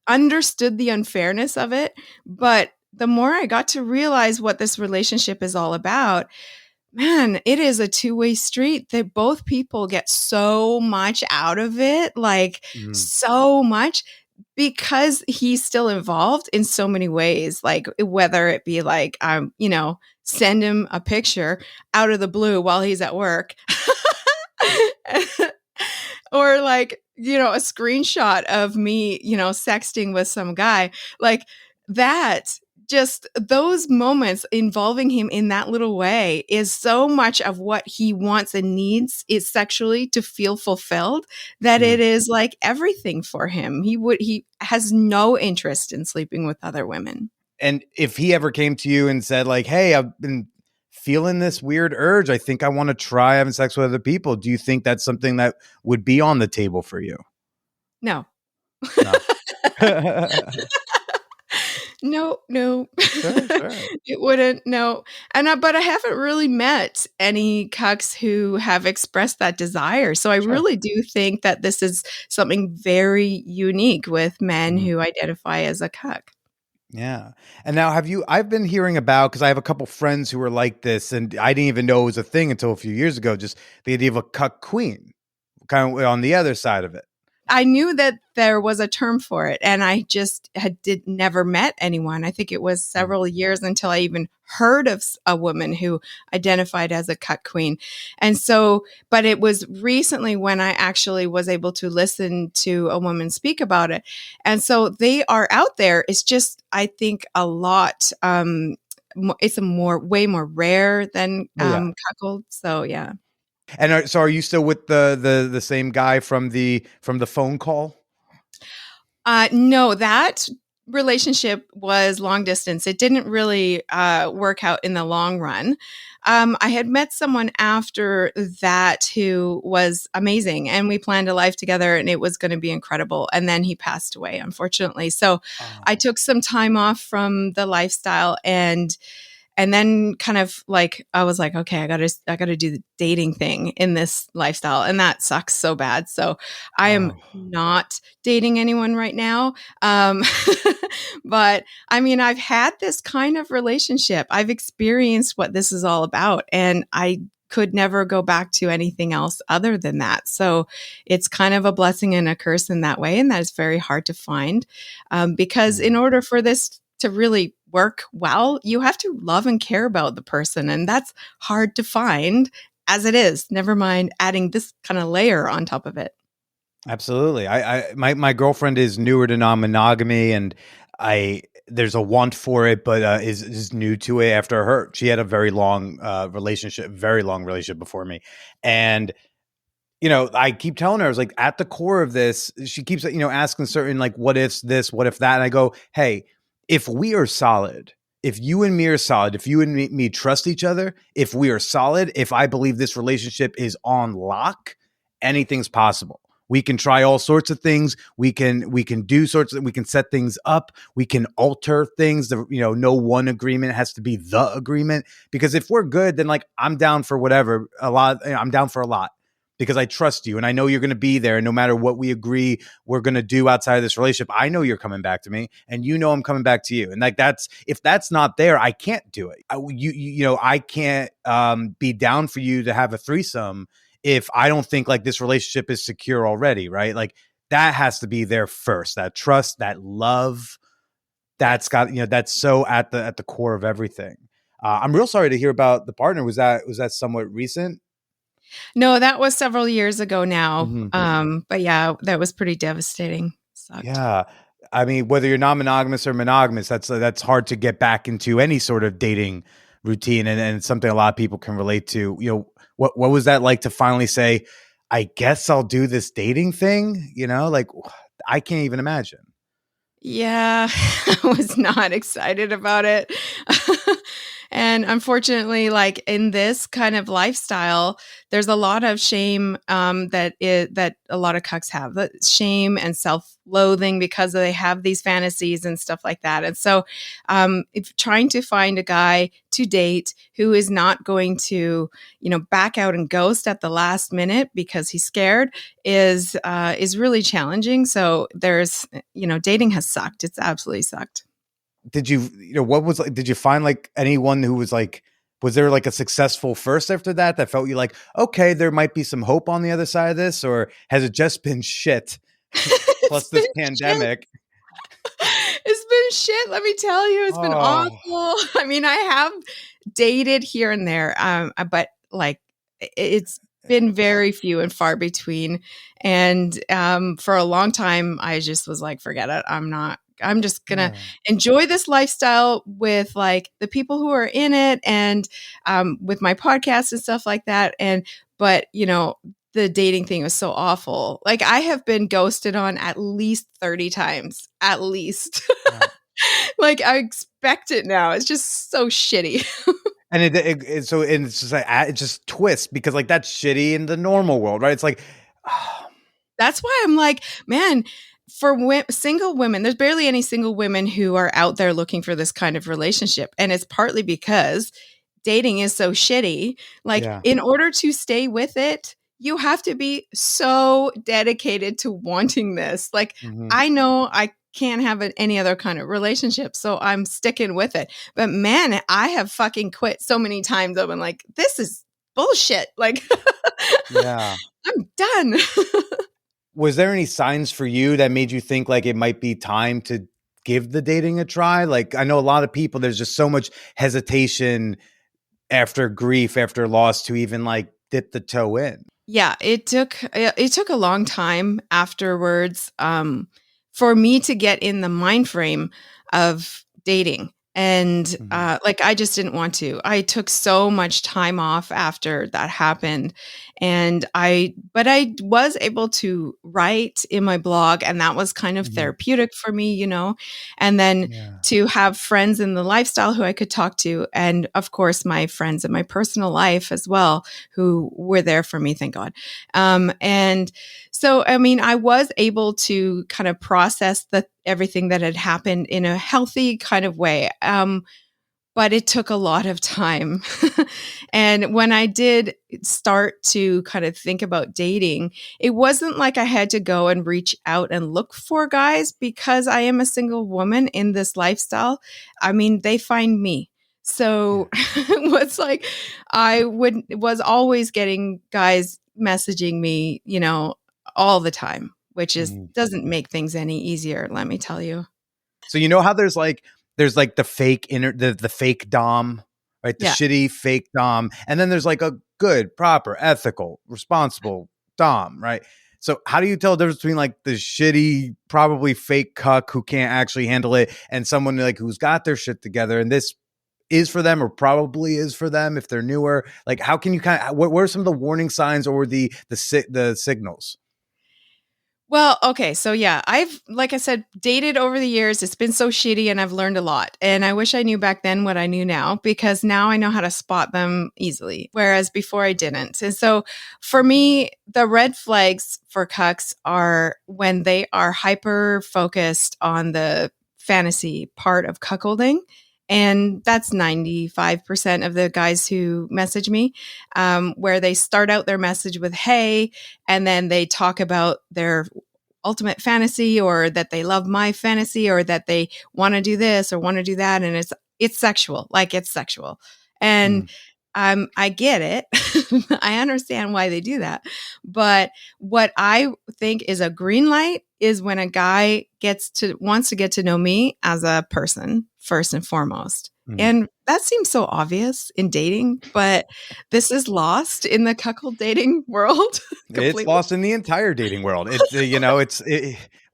understood the unfairness of it. But the more I got to realize what this relationship is all about, man, it is a two-way street that both people get so much out of it, like so much, because he's still involved in so many ways, like whether it be like, send him a picture out of the blue while he's at work or like, a screenshot of me, sexting with some guy like that. just those moments involving him in that little way is so much of what he wants and needs is sexually to feel fulfilled that it is like everything for him. He has no interest in sleeping with other women. And if he ever came to you and said like, hey, I've been feeling this weird urge, I think I want to try having sex with other people, do you think that's something that would be on the table for you? No. No. No. Sure. It wouldn't, no. But I haven't really met any cucks who have expressed that desire. So I Sure. really do think that this is something very unique with men who identify as a cuck. Yeah. And now I've been hearing about, because I have a couple friends who are like this, and I didn't even know it was a thing until a few years ago, just the idea of a cuck queen, kind of on the other side of it. I knew that there was a term for it, and I just never met anyone. I think it was several years until I even heard of a woman who identified as a cuck queen. And so, but it was recently when I actually was able to listen to a woman speak about it. And so they are out there. It's just, I think a lot, it's way more rare than Oh, yeah. cuckold. So yeah. And so are you still with the same guy from the phone call? No, that relationship was long distance. It didn't really work out in the long run. I had met someone after that who was amazing, and we planned a life together, and it was going to be incredible. And then he passed away, unfortunately. So I took some time off from the lifestyle, and then kind of like I was like, okay, I gotta do the dating thing in this lifestyle, and that sucks so bad. So I am not dating anyone right now. But I mean, I've had this kind of relationship. I've experienced what this is all about, and I could never go back to anything else other than that. So it's kind of a blessing and a curse in that way, and that is very hard to find because in order for this to really work well, you have to love and care about the person. And that's hard to find as it is, never mind adding this kind of layer on top of it. Absolutely. My girlfriend is newer to non-monogamy, and there's a want for it, but is new to it after her. She had a very long relationship before me. And I keep telling her, I was like, at the core of this, she keeps, asking certain like, what if this, what if that? And I go, hey, if we are solid, if you and me are solid, if you and me trust each other, if we are solid, if I believe this relationship is on lock, anything's possible. We can try all sorts of things. We can do sorts of, we can set things up. We can alter things. No one agreement has to be the agreement, because if we're good, then like I'm down for whatever. I'm down for a lot, because I trust you and I know you're going to be there. And no matter what we agree we're going to do outside of this relationship, I know you're coming back to me, and I'm coming back to you. And like if that's not there, I can't do it. I can't be down for you to have a threesome if I don't think like this relationship is secure already, right? Like that has to be there first. That trust, that love, that's got, that's so at the core of everything. I'm real sorry to hear about the partner. Was that somewhat recent? No, that was several years ago now. Mm-hmm. But yeah, that was pretty devastating. Sucked. Yeah. I mean, whether you're non-monogamous or monogamous, that's hard to get back into any sort of dating routine, and it's something a lot of people can relate to. What was that like to finally say, I guess I'll do this dating thing? Like I can't even imagine. Yeah, I was not excited about it. And unfortunately, like in this kind of lifestyle, there's a lot of shame that a lot of cucks have. Shame and self-loathing because they have these fantasies and stuff like that. And so if trying to find a guy to date who is not going to, back out and ghost at the last minute because he's scared is really challenging. So there's, dating has sucked. It's absolutely sucked. Did you, did you find like anyone who was like, was there like a successful first after that felt you like, okay, there might be some hope on the other side of this, or has it just been shit? Plus this pandemic. It's been shit. Let me tell you, it's been awful. I mean, I have dated here and there, but like it's been very few and far between. And for a long time, I just was like, forget it. I'm not I'm just gonna enjoy this lifestyle with like the people who are in it, and with my podcast and stuff like that. But the dating thing was so awful. Like, I have been ghosted on at least 30 times, at least. Yeah. Like, I expect it now. It's just so shitty. And it's just like it just twists because like that's shitty in the normal world, right? It's like, That's why I'm like, man, for single women, there's barely any single women who are out there looking for this kind of relationship. And it's partly because dating is so shitty. Like, in order to stay with it, you have to be so dedicated to wanting this. Like, I know I can't have any other kind of relationship, so I'm sticking with it. But man, I have fucking quit so many times. I've been like, this is bullshit. Like, yeah. I'm done. Was there any signs for you that made you think like it might be time to give the dating a try? Like, I know a lot of people, there's just so much hesitation after grief, after loss, to even like dip the toe in. Yeah, it took a long time afterwards for me to get in the mind frame of dating. And like, I just didn't want to. I took so much time off after that happened. But I was able to write in my blog, and that was kind of therapeutic for me, and then to have friends in the lifestyle who I could talk to. And of course, my friends in my personal life as well, who were there for me, thank God. And so, I mean, I was able to kind of process everything that had happened in a healthy kind of way. But it took a lot of time. And when I did start to kind of think about dating, it wasn't like I had to go and reach out and look for guys, because I am a single woman in this lifestyle. I mean, they find me. So it was like was always getting guys messaging me, all the time, which doesn't make things any easier, let me tell you. So how there's the fake the fake dom, right? The shitty fake dom, and then there's like a good, proper, ethical, responsible dom, right? So how do you tell the difference between like the shitty, probably fake cuck who can't actually handle it, and someone like who's got their shit together and this is for them, or probably is for them if they're newer? Like, how can you what are some of the warning signs or the signals? Well, okay. So yeah, I've, like I said, dated over the years. It's been so shitty, and I've learned a lot. And I wish I knew back then what I knew now, because now I know how to spot them easily, whereas before I didn't. And so for me, the red flags for cucks are when they are hyper focused on the fantasy part of cuckolding. And that's 95% of the guys who message me, where they start out their message with, hey, and then they talk about their ultimate fantasy, or that they love my fantasy, or that they want to do this or want to do that. And it's sexual, like it's sexual. And I get it. I understand why they do that. But what I think is a green light is when a guy wants to get to know me as a person first and foremost. And that seems so obvious in dating, but this is lost in the cuckold dating world. It's lost in the entire dating world. It's it's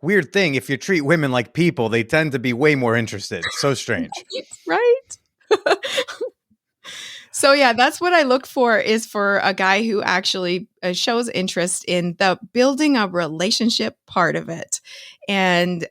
weird thing. If you treat women like people, they tend to be way more interested. So strange. Right? So yeah, that's what I look for, is for a guy who actually shows interest in the building a relationship part of it, and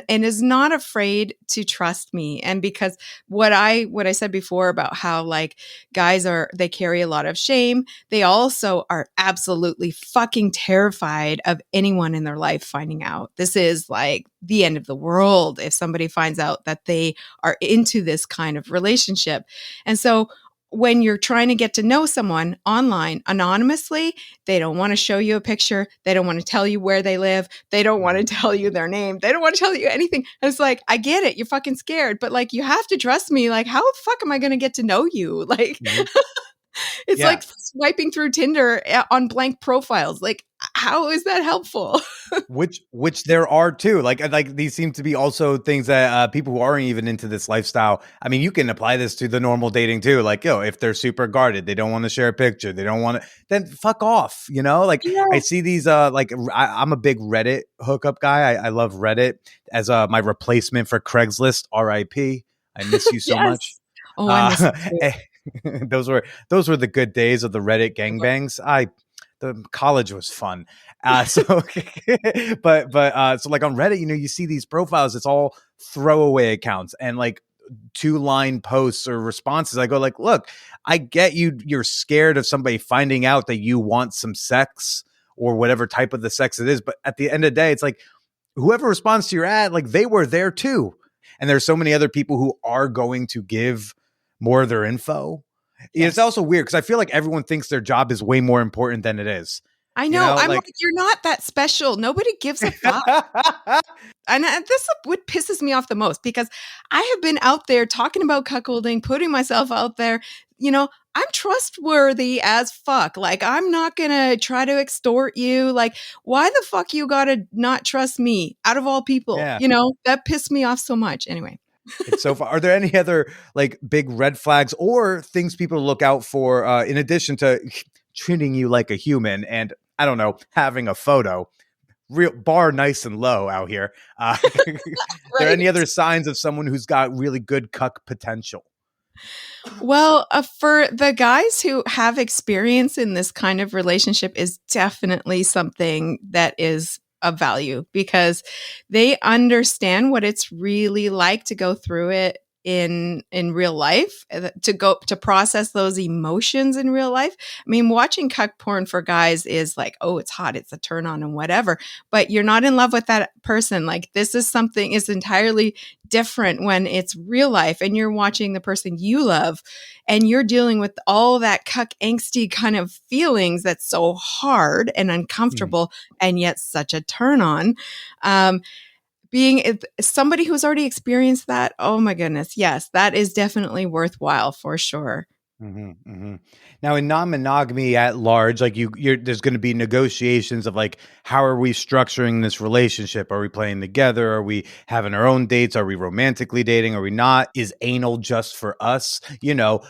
is not afraid to trust me. And because what I said before about how like guys they carry a lot of shame, they also are absolutely fucking terrified of anyone in their life finding out. This is like the end of the world if somebody finds out that they are into this kind of relationship. And so when you're trying to get to know someone online anonymously, they don't want to show you a picture. They don't want to tell you where they live. They don't want to tell you their name. They don't want to tell you anything. And it's like, I get it. You're fucking scared, but like, you have to trust me. Like, how the fuck am I going to get to know you? Like, it's like swiping through Tinder on blank profiles. Like, how is that helpful? Which there are too. Like these seem to be also things that people who aren't even into this lifestyle. I mean, you can apply this to the normal dating too. Like, if they're super guarded, they don't want to share a picture, they don't want to, then fuck off. Like Yeah. I see these. I'm a big Reddit hookup guy. I love Reddit as my replacement for Craigslist. R.I.P. I miss you so much. Yes. Oh, I miss it too. Those were the good days of the Reddit gangbangs. The college was fun. So, so like on Reddit, you see these profiles, it's all throwaway accounts and like 2-line posts or responses. I go like, look, I get you're scared of somebody finding out that you want some sex or whatever type of the sex it is. But at the end of the day, it's like whoever responds to your ad, like they were there too. And there's so many other people who are going to give more of their info. Yes. It's also weird because I feel like everyone thinks their job is way more important than it is. I know. I'm like, you're not that special. Nobody gives a fuck. And this is what pisses me off the most, because I have been out there talking about cuckolding, putting myself out there. I'm trustworthy as fuck. Like, I'm not going to try to extort you. Like, why the fuck you got to not trust me out of all people? Yeah. That pissed me off so much. Anyway. It's so far. Are there any other like big red flags or things people to look out for in addition to treating you like a human and, I don't know, having a photo? Real bar nice and low out here. Are there any other signs of someone who's got really good cuck potential? Well, for the guys who have experience in this kind of relationship is definitely something that is of value, because they understand what it's really like to go through it in real life, to process those emotions in real life. I mean, watching cuck porn for guys is like, oh, it's hot, it's a turn on and whatever, but you're not in love with that person. Like, this is something is entirely different when it's real life and you're watching the person you love and you're dealing with all that cuck angsty kind of feelings that's so hard and uncomfortable and yet such a turn on. Being somebody who's already experienced that, oh my goodness, yes, that is definitely worthwhile for sure. Mm-hmm, mm-hmm. Now, in non-monogamy at large, like there's going to be negotiations of like, how are we structuring this relationship? Are we playing together? Are we having our own dates? Are we romantically dating? Are we not? Is anal just for us?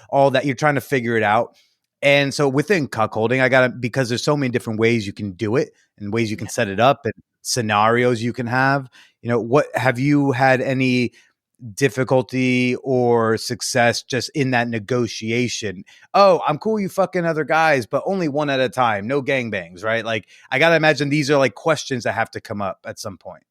All that, you're trying to figure it out. And so within cuckolding, because there's so many different ways you can do it and ways you can set it up and scenarios you can have. What have you had any difficulty or success just in that negotiation? Oh, I'm cool you fucking other guys, but only one at a time, no gangbangs, right? Like, I gotta imagine these are like questions that have to come up at some point.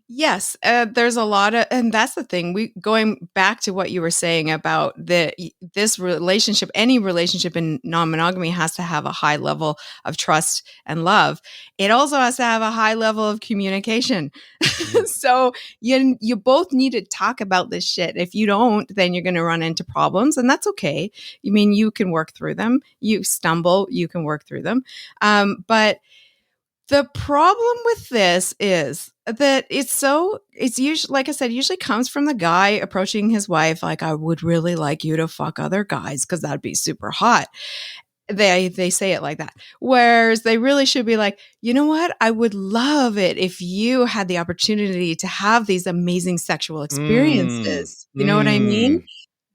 Yes, there's a lot of, and that's the thing. Going back to what you were saying about this relationship, any relationship in non-monogamy has to have a high level of trust and love. It also has to have a high level of communication. So you both need to talk about this shit. If you don't, then you're going to run into problems, and that's okay. I mean, you can work through them. You stumble, you can work through them. But the problem with this is that it's usually, like I said, usually comes from the guy approaching his wife like, I would really like you to fuck other guys because that'd be super hot. They say it like that. Whereas they really should be like, you know what? I would love it if you had the opportunity to have these amazing sexual experiences. You know what I mean?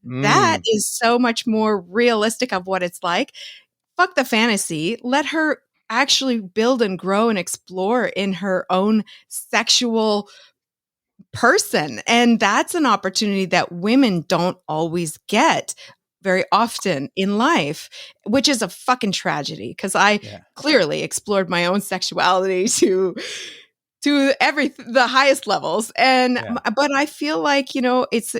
That is so much more realistic of what it's like. Fuck the fantasy. Let her actually build and grow and explore in her own sexual person. And that's an opportunity that women don't always get very often in life, which is a fucking tragedy, because I clearly explored my own sexuality to the highest levels. But I feel like, it's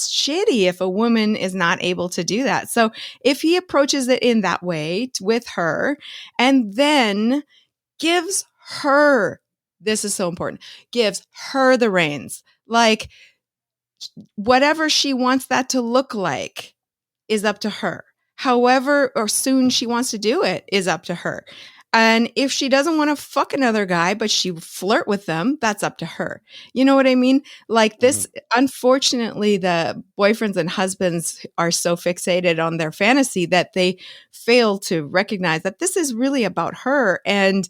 shitty if a woman is not able to do that. So if he approaches it in that way with her and then gives her, this is so important, gives her the reins, like whatever she wants that to look like is up to her. However, or soon she wants to do it is up to her. And if she doesn't want to fuck another guy, but she flirt with them, that's up to her. You know what I mean? Like this, unfortunately, the boyfriends and husbands are so fixated on their fantasy that they fail to recognize that this is really about her. I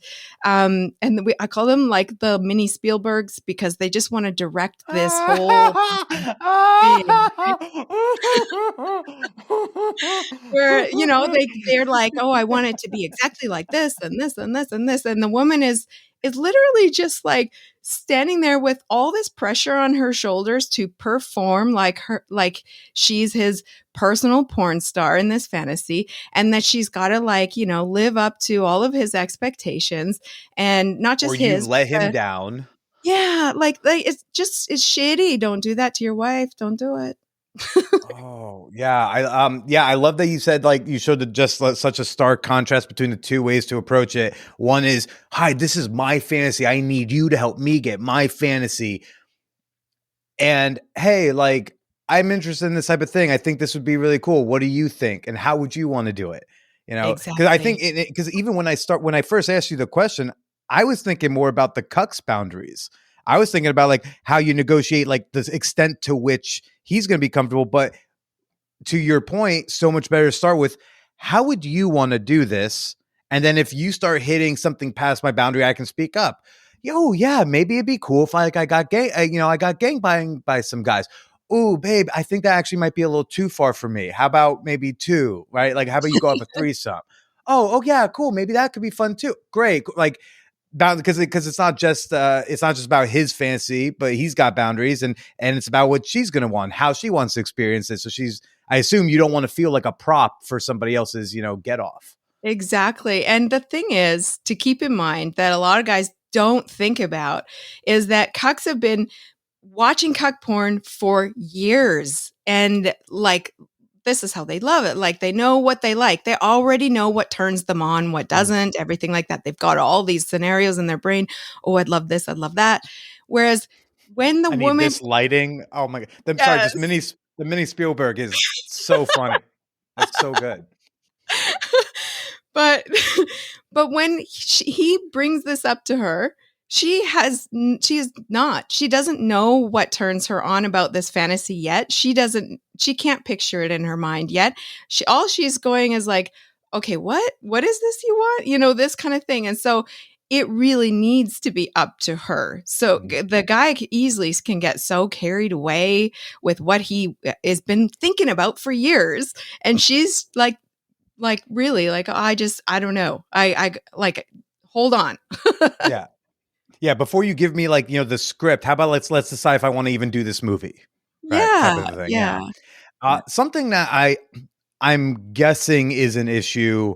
call them like the mini Spielbergs because they just want to direct this whole thing. Where, you know, they're like, "Oh, I want it to be exactly like this and this and this and this." And the woman is literally just like standing there with all this pressure on her shoulders to perform like she's his personal porn star in this fantasy, and that she's got to like, you know, live up to all of his expectations, and not just Or you his, let but him down. yeah, like it's shitty. Don't do that to your wife. Don't do it. Oh yeah, I love that you said like you showed such a stark contrast between the two ways to approach it. One is, "Hi, this is my fantasy. I need you to help me get my fantasy." And hey, like I'm interested in this type of thing. I think this would be really cool. What do you think? And how would you want to do it? You know, because I think Exactly. because even when I first asked you the question, I was thinking more about the cuck's boundaries. I was thinking about like how you negotiate like the extent to which he's going to be comfortable. But to your point, so much better to start with how would you want to do this? And then if you start hitting something past my boundary, I can speak up. Yo, yeah, maybe it'd be cool if I got I got gangbanged by some guys. Ooh, babe, I think that actually might be a little too far for me. How about maybe two, right? Like, how about you go up a threesome? Oh, yeah, cool. Maybe that could be fun too. Great, like because it's not just about his fantasy, but he's got boundaries, and it's about what she's gonna want, how she wants to experience it. So I assume you don't want to feel like a prop for somebody else's, get off. Exactly. And the thing is to keep in mind that a lot of guys don't think about is that cucks have been watching cuck porn for years. And like, this is how they love it. Like, they know what they like. They already know what turns them on, what doesn't, everything like that. They've got all these scenarios in their brain. Oh, I'd love this. I'd love that. Whereas when the I need woman, this lighting. Oh my god! Sorry, yes. just the mini Spielberg is so funny. That's so good. But but when he brings this up to her, she doesn't know what turns her on about this fantasy yet. She can't picture it in her mind yet. All she's going is like, okay, what is this you want, this kind of thing. And so it really needs to be up to her. So the guy easily can get so carried away with what he has been thinking about for years, and she's like, really? Like, I don't know. I like, hold on. Yeah. Yeah. Before you give me like, the script, how about let's decide if I want to even do this movie. Right. Type Yeah, of thing. Yeah. yeah, yeah. Something that I'm guessing is an issue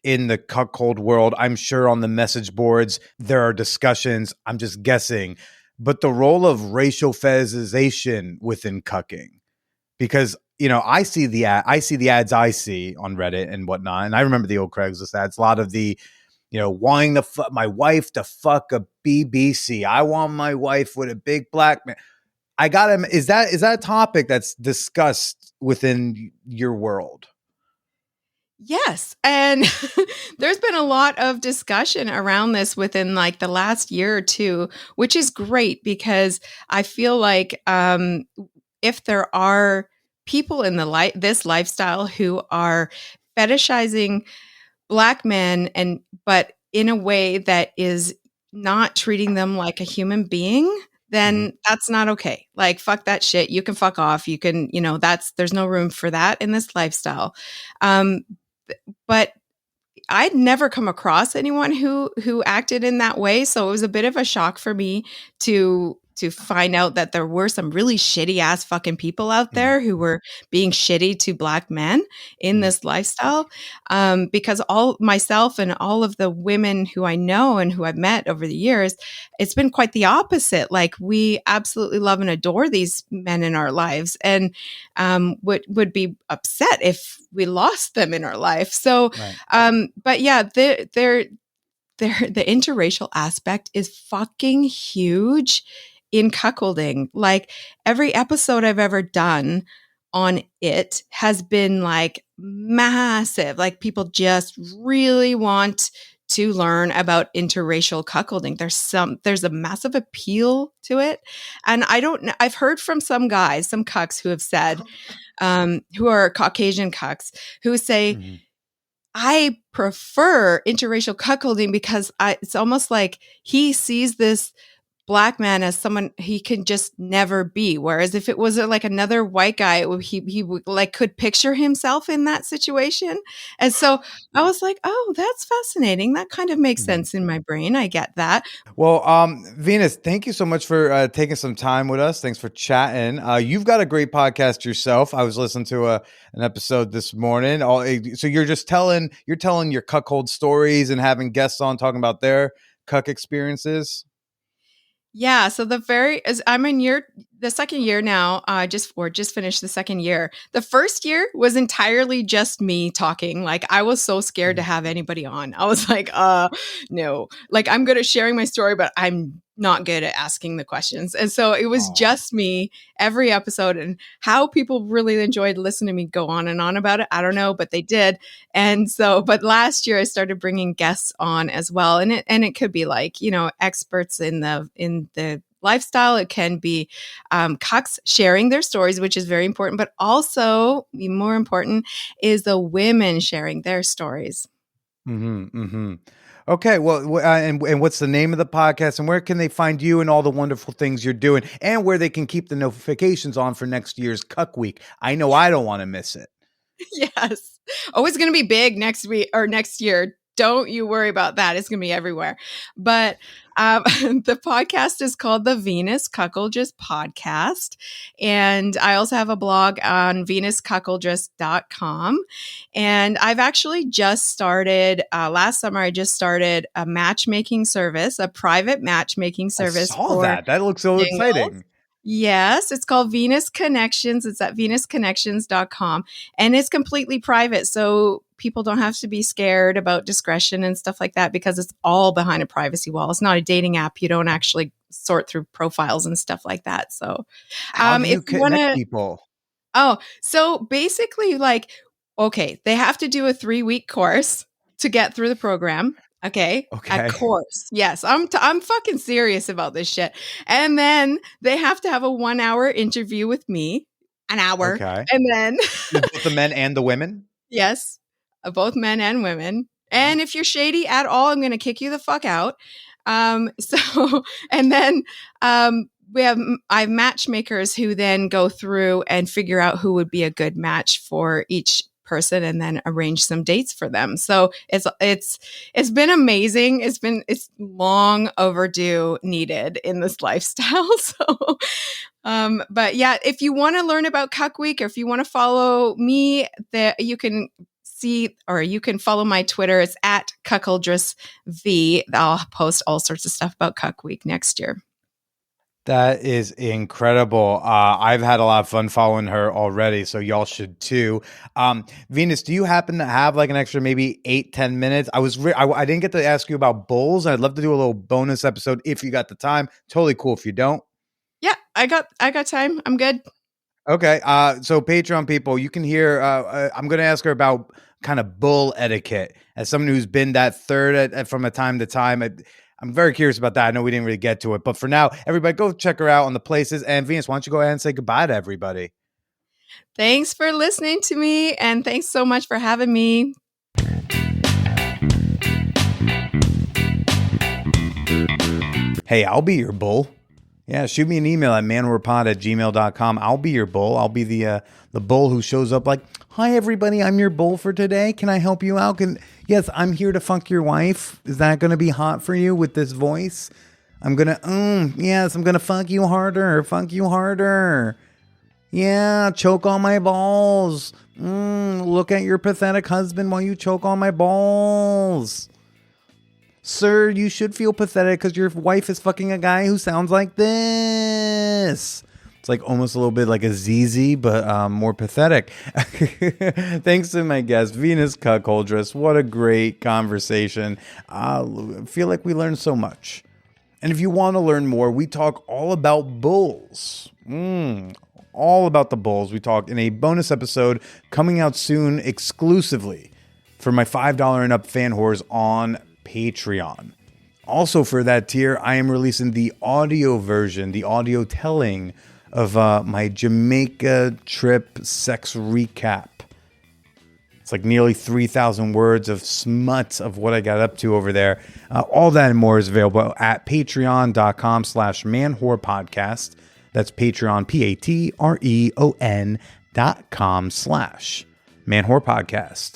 in the cuckold world. I'm sure on the message boards, there are discussions. I'm just guessing, but the role of racial fetishization within cucking, because I see the ads I see on Reddit and whatnot, and I remember the old Craigslist ads. A lot of the wanting my wife to fuck a BBC. I want my wife with a big black man. I got him. Is that a topic that's discussed within your world? Yes. And there's been a lot of discussion around this within like the last year or two, which is great because I feel like if there are people in this lifestyle who are fetishizing Black men, but in a way that is not treating them like a human being, then that's not okay. Like, fuck that shit. You can fuck off. You can, there's no room for that in this lifestyle. Um, but I'd never come across anyone who acted in that way, so it was a bit of a shock for me to find out that there were some really shitty ass fucking people out there who were being shitty to Black men in this lifestyle. Because all myself and all of the women who I know and who I've met over the years, it's been quite the opposite. Like, we absolutely love and adore these men in our lives, and would be upset if we lost them in our life. So, but yeah, the interracial aspect is fucking huge in cuckolding. Like, every episode I've ever done on it has been like massive. Like, people just really want to learn about interracial cuckolding. There's a massive appeal to it. And I don't know, I've heard from some guys, some cucks who have said, who are Caucasian cucks, who say, Mhm. I prefer interracial cuckolding because it's almost like he sees this Black man as someone he can just never be. Whereas if it was like another white guy, he would like could picture himself in that situation. And so I was like, oh, that's fascinating. That kind of makes Mhm. sense in my brain. I get that. Well, Venus, thank you so much for taking some time with us. Thanks for chatting. You've got a great podcast yourself. I was listening to an episode this morning. So you're telling your cuckold stories and having guests on talking about their cuck experiences. Yeah, so as I'm in the second year now, just finished the second year. The first year was entirely just me talking. Like I was so scared to Mhm. have anybody on. I was like, no. Like I'm good at sharing my story, but I'm not good at asking the questions. And so it was Aw. just me every episode, and how people really enjoyed listening to me go on and on about it, I don't know, but they did. And so, but last year I started bringing guests on as well, and it could be like, you know, experts in the lifestyle. It can be cucks sharing their stories, which is very important, but also more important is the women sharing their stories. Mm-hmm, mm-hmm. Okay, well, and what's the name of the podcast, and where can they find you and all the wonderful things you're doing, and where they can keep the notifications on for next year's Cuck Week? I know I don't want to miss it. Yes. Oh, it's going to be big next week or next year. Don't you worry about that. It's going to be everywhere. But the podcast is called the Venus Cuckoldress Podcast. And I also have a blog on venuscuckoldress.com. And I've actually just started, last summer, I just started a matchmaking service, a private matchmaking I service saw for that. That looks so singles. exciting. Yes, it's called Venus Connections. It's at venusconnections.com, and it's completely private. So people don't have to be scared about discretion and stuff like that because it's all behind a privacy wall. It's not a dating app. You don't actually sort through profiles and stuff like that. So How do if you you want connect to, people? oh, so basically, like, okay, they have to do a 3-week course to get through the program. Okay, a Okay. course. Yes, I'm fucking serious about this shit. And then they have to have a 1-hour interview with me, an hour, Okay. and then With both the men and the women? yes, both men and women. Wow. And if you're shady at all, I'm going to kick you the fuck out. So, and then I have matchmakers who then go through and figure out who would be a good match for each person and then arrange some dates for them. So it's been amazing. It's long overdue needed in this lifestyle. So but yeah, if you want to learn about Cuck Week or if you want to follow me, you can see or you can follow my Twitter. It's at Cuckoldress V. I'll post all sorts of stuff about Cuck Week next year. That is incredible. I've had a lot of fun following her already, so y'all should too. Venus, do you happen to have like an extra maybe 8-10 minutes? I didn't get to ask you about bulls. I'd love to do a little bonus episode if you got the time. Totally cool if you don't. Yeah, I got time. I'm good. Okay. So Patreon people, you can hear. I'm going to ask her about kind of bull etiquette as someone who's been that third from a time to time. I'm very curious about that. I know we didn't really get to it, but for now, everybody go check her out on the places. And Venus, why don't you go ahead and say goodbye to everybody? Thanks for listening to me, and thanks so much for having me. Hey, I'll be your bull. Yeah, shoot me an email at manwhorepod@gmail.com. I'll be your bull. I'll be the bull who shows up like, hi, everybody, I'm your bull for today. Can I help you out? Yes, I'm here to fuck your wife. Is that going to be hot for you with this voice? I'm going to, yes, I'm going to fuck you harder. Yeah, choke on my balls. Look at your pathetic husband while you choke on my balls. Sir, you should feel pathetic because your wife is fucking a guy who sounds like this. It's like almost a little bit like a ZZ, but more pathetic. Thanks to my guest, Venus Cuckoldress. What a great conversation. I feel like we learned so much. And if you want to learn more, we talk all about bulls. All about the bulls. We talk in a bonus episode coming out soon exclusively for my $5 and up fan whores on Patreon. Also for that tier, I am releasing the audio version, the audio telling of my Jamaica trip sex recap. It's like nearly 3,000 words of smut of what I got up to over there. All that and more is available at patreon.com/manwhorepodcast. That's Patreon, patreon.com/manwhorepodcast.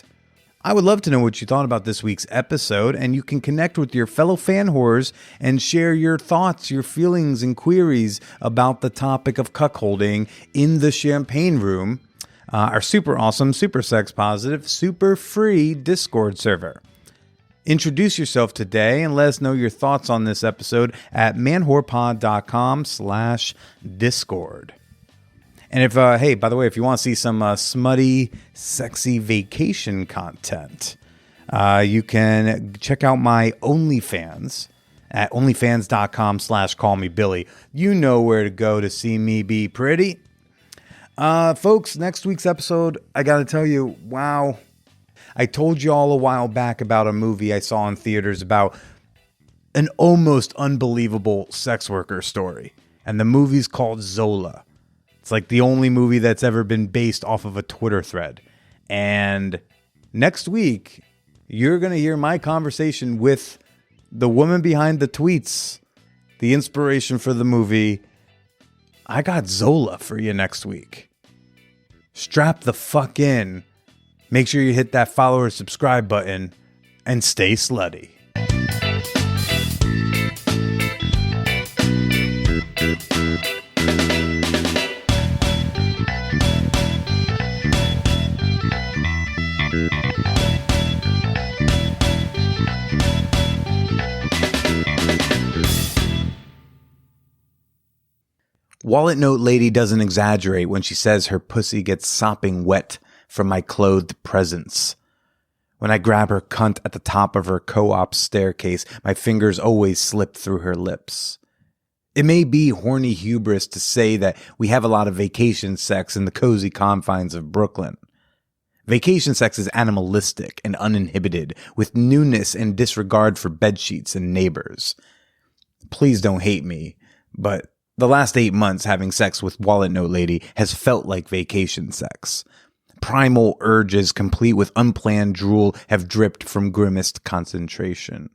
I would love to know what you thought about this week's episode, and you can connect with your fellow fan whores and share your thoughts, your feelings, and queries about the topic of cuckolding in the Champagne Room, our super awesome, super sex positive, super free Discord server. Introduce yourself today and let us know your thoughts on this episode at manwhorepod.com/Discord. And if, hey, by the way, if you want to see some smutty, sexy vacation content, you can check out my OnlyFans at onlyfans.com/callmebilly. You know where to go to see me be pretty. Folks, next week's episode, I got to tell you, wow. I told you all a while back about a movie I saw in theaters about an almost unbelievable sex worker story. And the movie's called Zola. It's like the only movie that's ever been based off of a Twitter thread. And next week, you're going to hear my conversation with the woman behind the tweets, the inspiration for the movie. I got Zola for you next week. Strap the fuck in. Make sure you hit that follow or subscribe button and stay slutty. Wallet Note Lady doesn't exaggerate when she says her pussy gets sopping wet from my clothed presence. When I grab her cunt at the top of her co-op staircase, my fingers always slip through her lips. It may be horny hubris to say that we have a lot of vacation sex in the cozy confines of Brooklyn. Vacation sex is animalistic and uninhibited, with newness and disregard for bedsheets and neighbors. Please don't hate me, but the last 8 months having sex with Wallet Note Lady has felt like vacation sex. Primal urges complete with unplanned drool have dripped from grimaced concentration.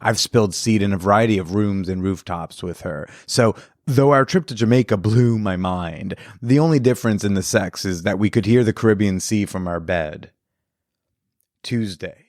I've spilled seed in a variety of rooms and rooftops with her, so though our trip to Jamaica blew my mind, the only difference in the sex is that we could hear the Caribbean Sea from our bed. Tuesday.